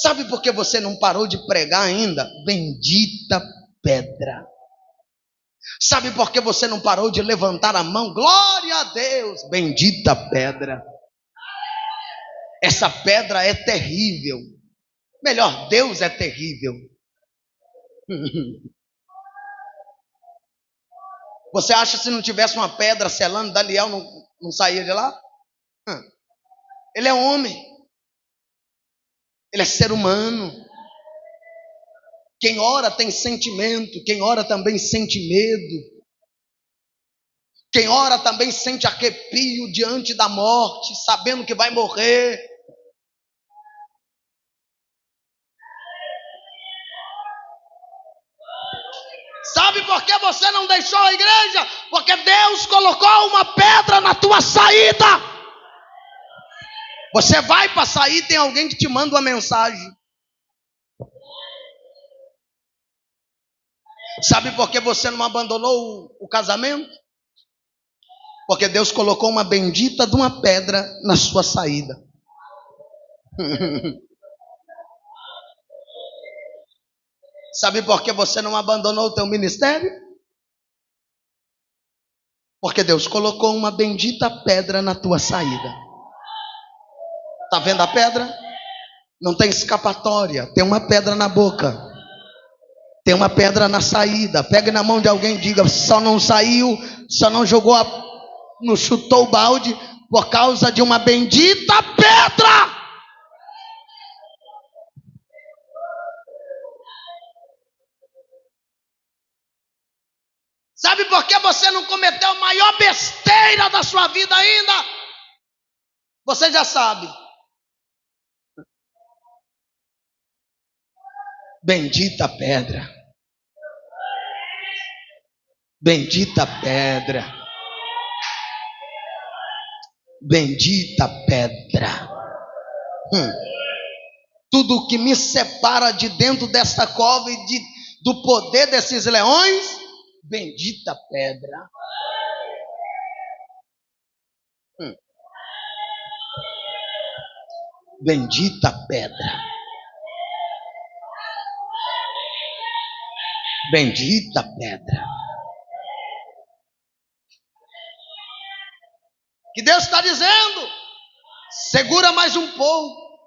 Sabe por que você não parou de pregar ainda? Bendita pedra. Sabe por que você não parou de levantar a mão? Glória a Deus, bendita pedra. Essa pedra é terrível. Melhor, Deus é terrível. Você acha que se não tivesse uma pedra selando, Daniel não saía de lá? Ele é homem. Ele é ser humano. Quem ora tem sentimento. Quem ora também sente medo. Quem ora também sente arrepio diante da morte, sabendo que vai morrer. Sabe por que você não deixou a igreja? Porque Deus colocou uma pedra na tua saída. Você vai para sair, tem alguém que te manda uma mensagem. Sabe por que você não abandonou o casamento? Porque Deus colocou uma bendita de uma pedra na sua saída. Sabe por que você não abandonou o teu ministério? Porque Deus colocou uma bendita pedra na tua saída. Está vendo a pedra? Não tem escapatória. Tem uma pedra na boca. Tem uma pedra na saída. Pegue na mão de alguém e diga: só não saiu, só não jogou, não chutou o balde por causa de uma bendita pedra. Sabe por que você não cometeu a maior besteira da sua vida ainda? Você já sabe. Bendita pedra. Bendita pedra. Bendita pedra. Tudo que me separa de dentro desta cova e do poder desses leões, bendita pedra. Bendita pedra. Bendita pedra. Que Deus está dizendo: segura mais um pouco.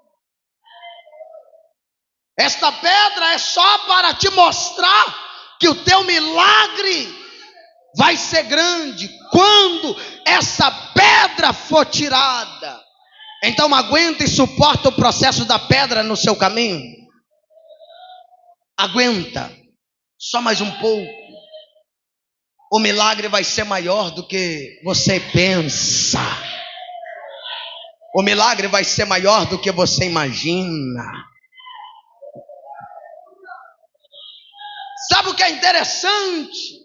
Esta pedra é só para te mostrar que o teu milagre vai ser grande quando essa pedra for tirada. Então aguenta e suporta o processo da pedra no seu caminho. Aguenta. Só mais um pouco. O milagre vai ser maior do que você pensa. O milagre vai ser maior do que você imagina. Sabe o que é interessante?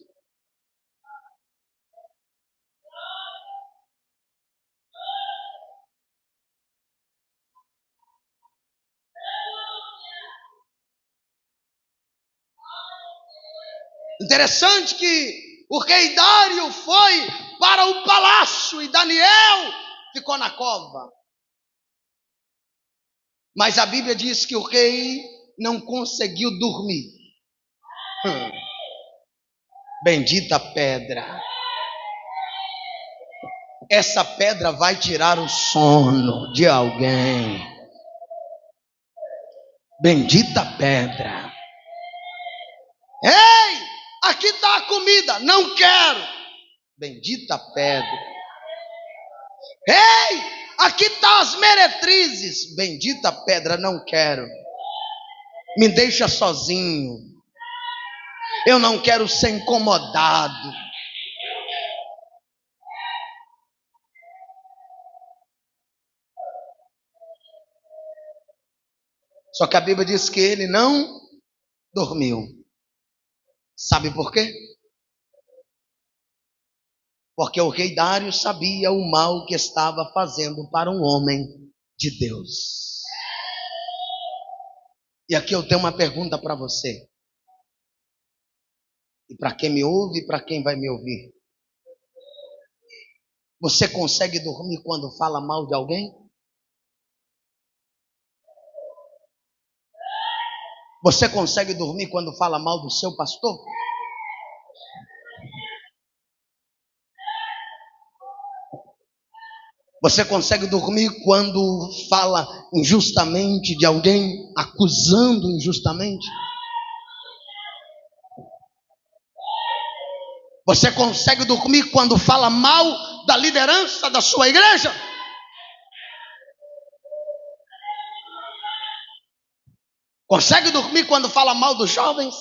Interessante que o rei Dário foi para o palácio e Daniel ficou na cova. Mas a Bíblia diz que o rei não conseguiu dormir. Bendita pedra. Essa pedra vai tirar o sono de alguém. Bendita pedra. Ei, aqui está a comida. Não quero. Bendita pedra. Ei, aqui estão as meretrizes. Bendita pedra, não quero. Me deixa sozinho. Eu não quero ser incomodado. Só que a Bíblia diz que ele não dormiu. Sabe por quê? Porque o rei Dário sabia o mal que estava fazendo para um homem de Deus. E aqui eu tenho uma pergunta para você. E para quem me ouve e para quem vai me ouvir. Você consegue dormir quando fala mal de alguém? Você consegue dormir quando fala mal do seu pastor? Você consegue dormir quando fala injustamente de alguém, acusando injustamente? Você consegue dormir quando fala mal da liderança da sua igreja? Consegue dormir quando fala mal dos jovens?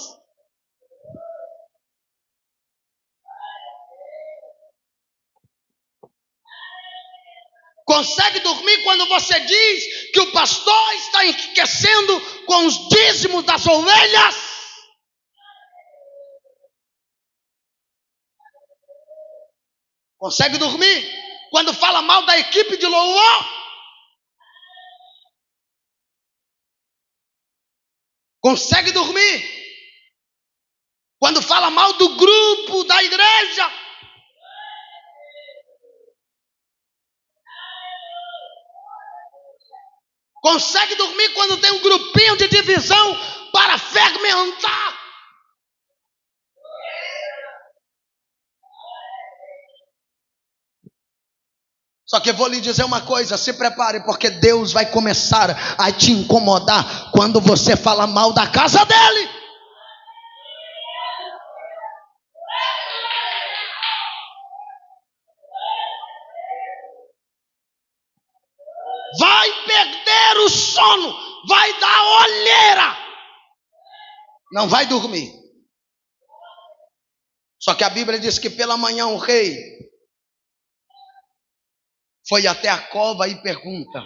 Consegue dormir quando você diz que o pastor está enriquecendo com os dízimos das ovelhas? Consegue dormir quando fala mal da equipe de louvor? Consegue dormir quando fala mal do grupo da igreja? Consegue dormir quando tem um grupinho de divisão para fermentar? Só que eu vou lhe dizer uma coisa, se prepare, porque Deus vai começar a te incomodar quando você fala mal da casa dele. Vai perder o sono, vai dar olheira, não vai dormir. Só que a Bíblia diz que pela manhã o rei foi até a cova e pergunta: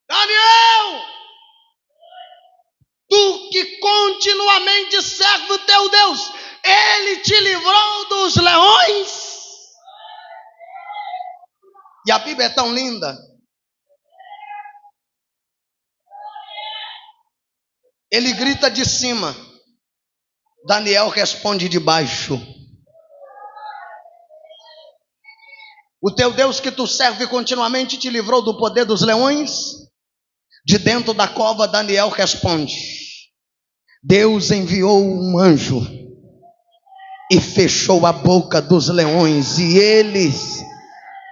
Daniel, tu que continuamente serve o teu Deus, ele te livrou dos leões? E a Bíblia é tão linda. Ele grita de cima, Daniel responde de baixo. O teu Deus que tu serve continuamente te livrou do poder dos leões? De dentro da cova, Daniel responde: Deus enviou um anjo e fechou a boca dos leões, e eles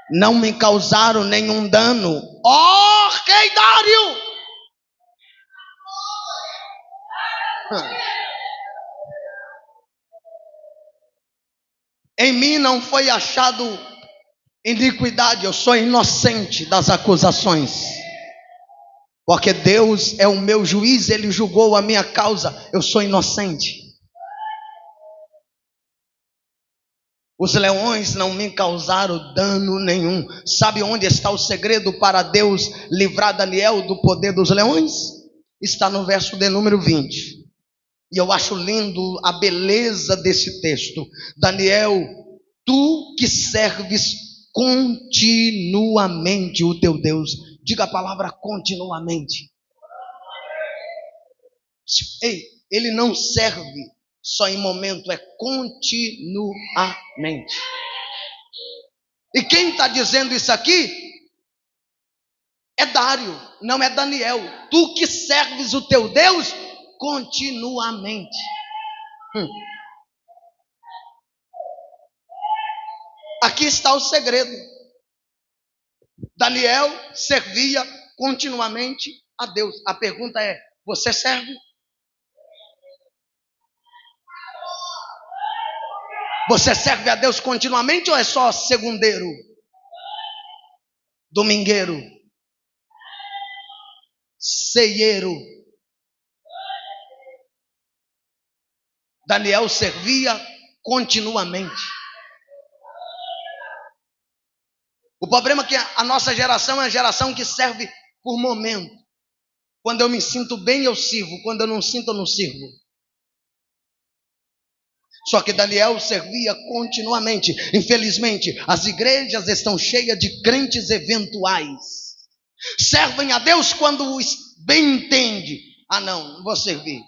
não me causaram nenhum dano. Ó rei Dário! Em mim não foi achado iniquidade, eu sou inocente das acusações. Porque Deus é o meu juiz, Ele julgou a minha causa, eu sou inocente. Os leões não me causaram dano nenhum. Sabe onde está o segredo para Deus livrar Daniel do poder dos leões? Está no verso de número 20. E eu acho lindo a beleza desse texto. Daniel, tu que serves continuamente o teu Deus. Diga a palavra continuamente. Ei, ele não serve só em momento, é continuamente. E quem está dizendo isso aqui é Dário, não é Daniel. Tu que serves o teu Deus continuamente. Aqui está o segredo. Daniel servia continuamente a Deus. A pergunta é: você serve? Você serve a Deus continuamente ou é só segundeiro? Domingueiro? Ceieiro? Daniel servia continuamente. O problema é que a nossa geração é uma geração que serve por momento. Quando eu me sinto bem, eu sirvo. Quando eu não sinto, eu não sirvo. Só que Daniel servia continuamente. Infelizmente, as igrejas estão cheias de crentes eventuais. Servem a Deus quando bem entende. Ah, não vou servir.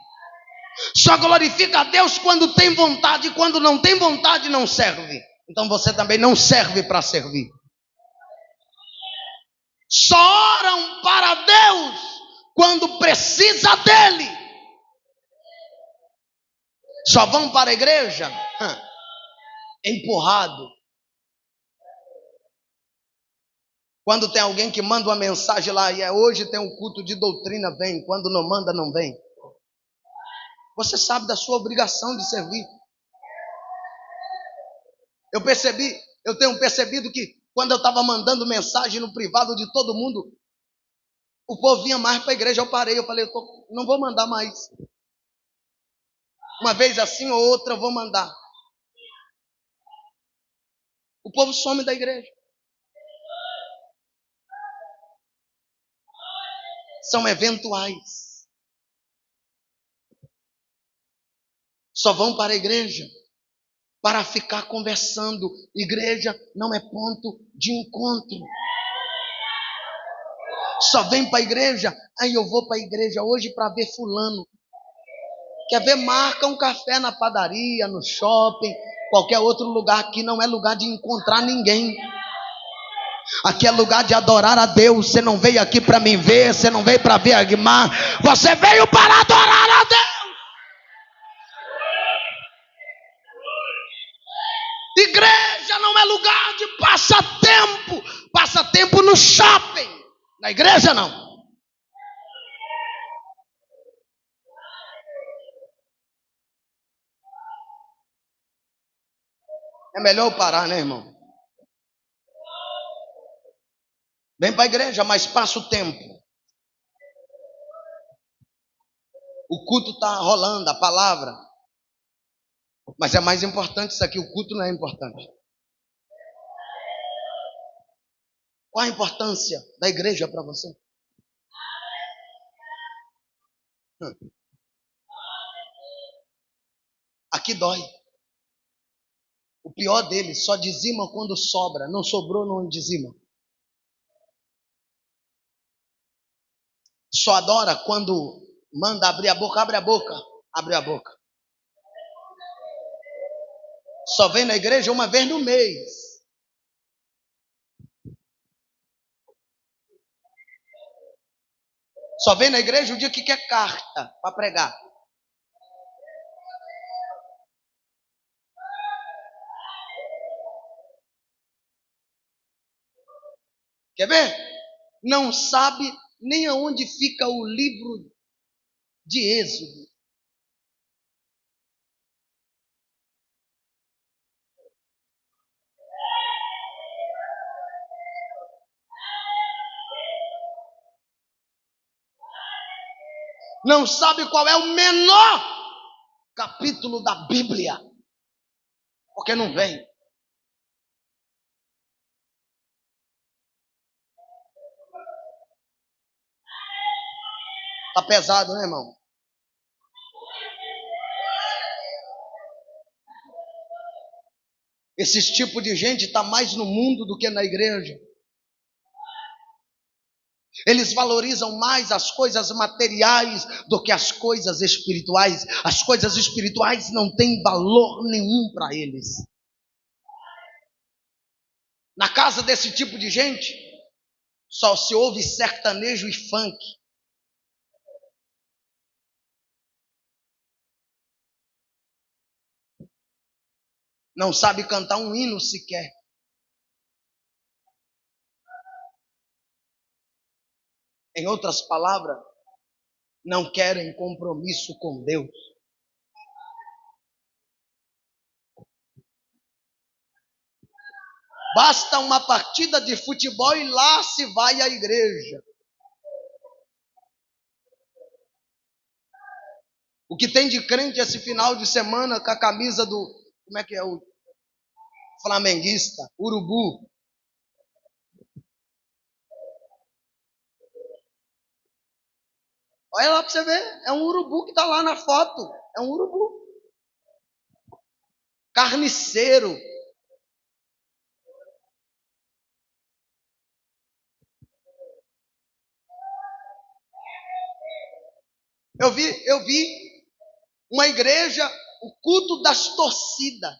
Só glorifica a Deus quando tem vontade. E quando não tem vontade, não serve. Então você também não serve para servir. Só oram para Deus quando precisa dele. Só vão para a igreja empurrado. Quando tem alguém que manda uma mensagem lá, e hoje tem um culto de doutrina, vem. Quando não manda, não vem. Você sabe da sua obrigação de servir. Eu tenho percebido que quando eu estava mandando mensagem no privado de todo mundo, o povo vinha mais para a igreja. Eu parei, eu falei, não vou mandar mais. Uma vez assim ou outra eu vou mandar. O povo some da igreja. São eventuais. Só vão para a igreja para ficar conversando. Igreja não é ponto de encontro. Só vem para a igreja. Aí eu vou para a igreja hoje para ver fulano. Quer ver? Marca um café na padaria, no shopping, qualquer outro lugar. Aqui não é lugar de encontrar ninguém. Aqui é lugar de adorar a Deus. Você não veio aqui para me ver, você não veio para ver a Guimar, você veio para adorar a Deus. Igreja não é lugar de passatempo. Passatempo no shopping. Na igreja não. É melhor eu parar, né, irmão? Vem para a igreja, mas passa o tempo. O culto está rolando, a palavra. Mas é mais importante isso aqui, o culto não é importante. Qual a importância da igreja para você? Aqui dói. O pior dele, só dizima quando sobra. Não sobrou, não dizima. Só adora quando manda abrir a boca, abre a boca, abre a boca. Só vem na igreja uma vez no mês. Só vem na igreja o dia que quer carta para pregar. Quer ver? Não sabe nem aonde fica o livro de Êxodo. Não sabe qual é o menor capítulo da Bíblia. Porque não vem. Tá pesado, né, irmão? Esse tipo de gente está mais no mundo do que na igreja. Eles valorizam mais as coisas materiais do que as coisas espirituais. As coisas espirituais não têm valor nenhum para eles. Na casa desse tipo de gente, só se ouve sertanejo e funk. Não sabe cantar um hino sequer. Em outras palavras, não querem compromisso com Deus. Basta uma partida de futebol e lá se vai à igreja. O que tem de crente esse final de semana com a camisa do, como é que é o flamenguista, urubu. Olha lá para você ver, é um urubu que está lá na foto. É um urubu. Carniceiro. Eu vi uma igreja, o culto das torcidas.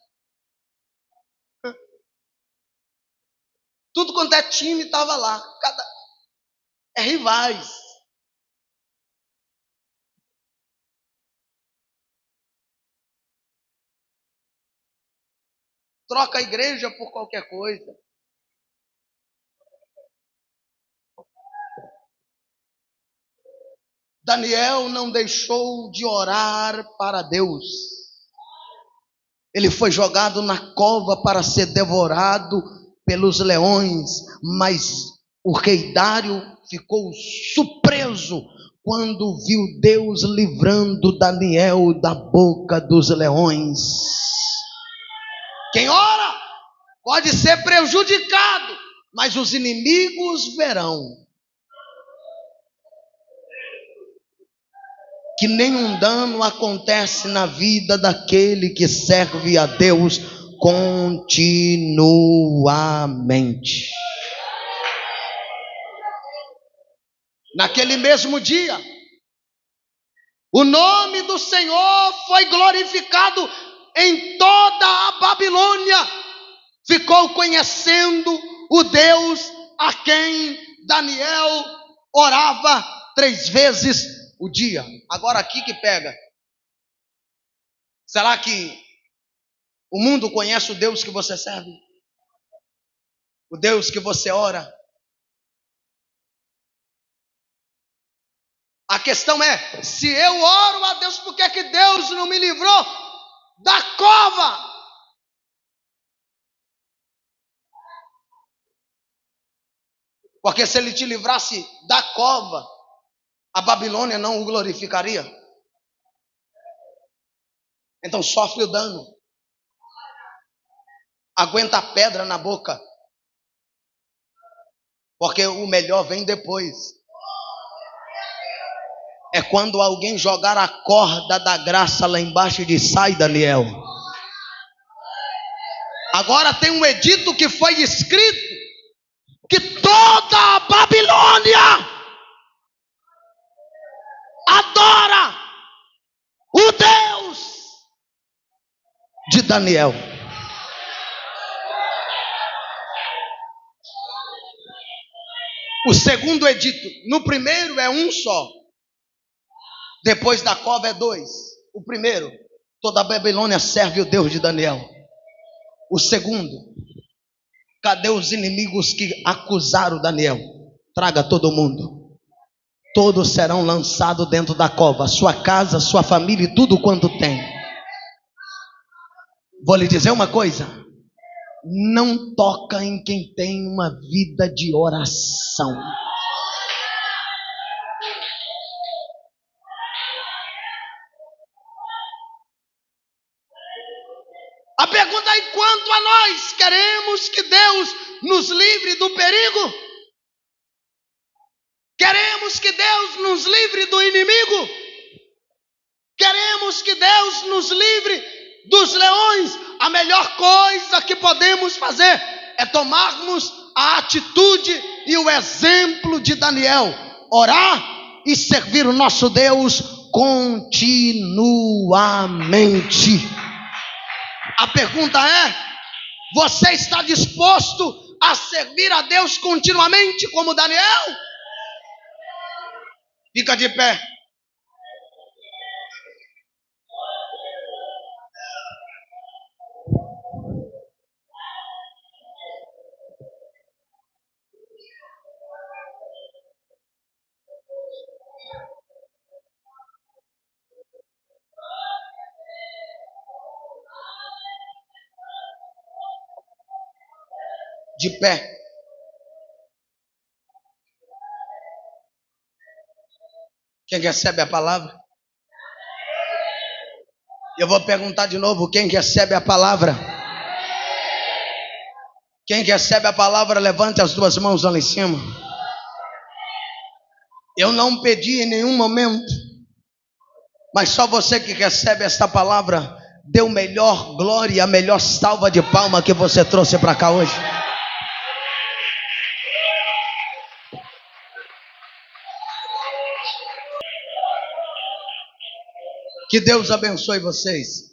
Tudo quanto é time estava lá. É rivais. Troca a igreja por qualquer coisa. Daniel não deixou de orar para Deus. Ele foi jogado na cova para ser devorado pelos leões, mas o rei Dário ficou surpreso quando viu Deus livrando Daniel da boca dos leões. Quem ora pode ser prejudicado, mas os inimigos verão que nenhum dano acontece na vida daquele que serve a Deus continuamente. Naquele mesmo dia, o nome do Senhor foi glorificado em toda a Babilônia. Ficou conhecendo o Deus a quem Daniel orava 3 vezes o dia. Agora aqui que pega. Será que o mundo conhece o Deus que você serve? O Deus que você ora? A questão é, se eu oro a Deus, por que que Deus não me livrou da cova? Porque se ele te livrasse da cova, a Babilônia não o glorificaria. Então sofre o dano. Aguenta a pedra na boca. Porque o melhor vem depois. É quando alguém jogar a corda da graça lá embaixo e diz: sai, Daniel. Agora tem um edito que foi escrito, que toda a Babilônia adora o Deus de Daniel. O segundo edito, no primeiro é um só, depois da cova é 2. O primeiro, toda a Babilônia serve o Deus de Daniel. O segundo, cadê os inimigos que acusaram Daniel? Traga todo mundo. Todos serão lançados dentro da cova, sua casa, sua família e tudo quanto tem. Vou lhe dizer uma coisa: não toca em quem tem uma vida de oração. A pergunta é: quanto a nós queremos que Deus nos livre do perigo? Queremos que Deus nos livre do inimigo? Queremos que Deus nos livre dos leões? A melhor coisa que podemos fazer é tomarmos a atitude e o exemplo de Daniel, orar e servir o nosso Deus continuamente. A pergunta é: você está disposto a servir a Deus continuamente como Daniel? Fica de pé. De pé. Quem recebe a palavra? Eu vou perguntar de novo: quem recebe a palavra? Quem recebe a palavra, levante as 2 mãos lá em cima. Eu não pedi em nenhum momento, mas só você que recebe esta palavra, dê o melhor glória, a melhor salva de palma que você trouxe para cá hoje. Que Deus abençoe vocês.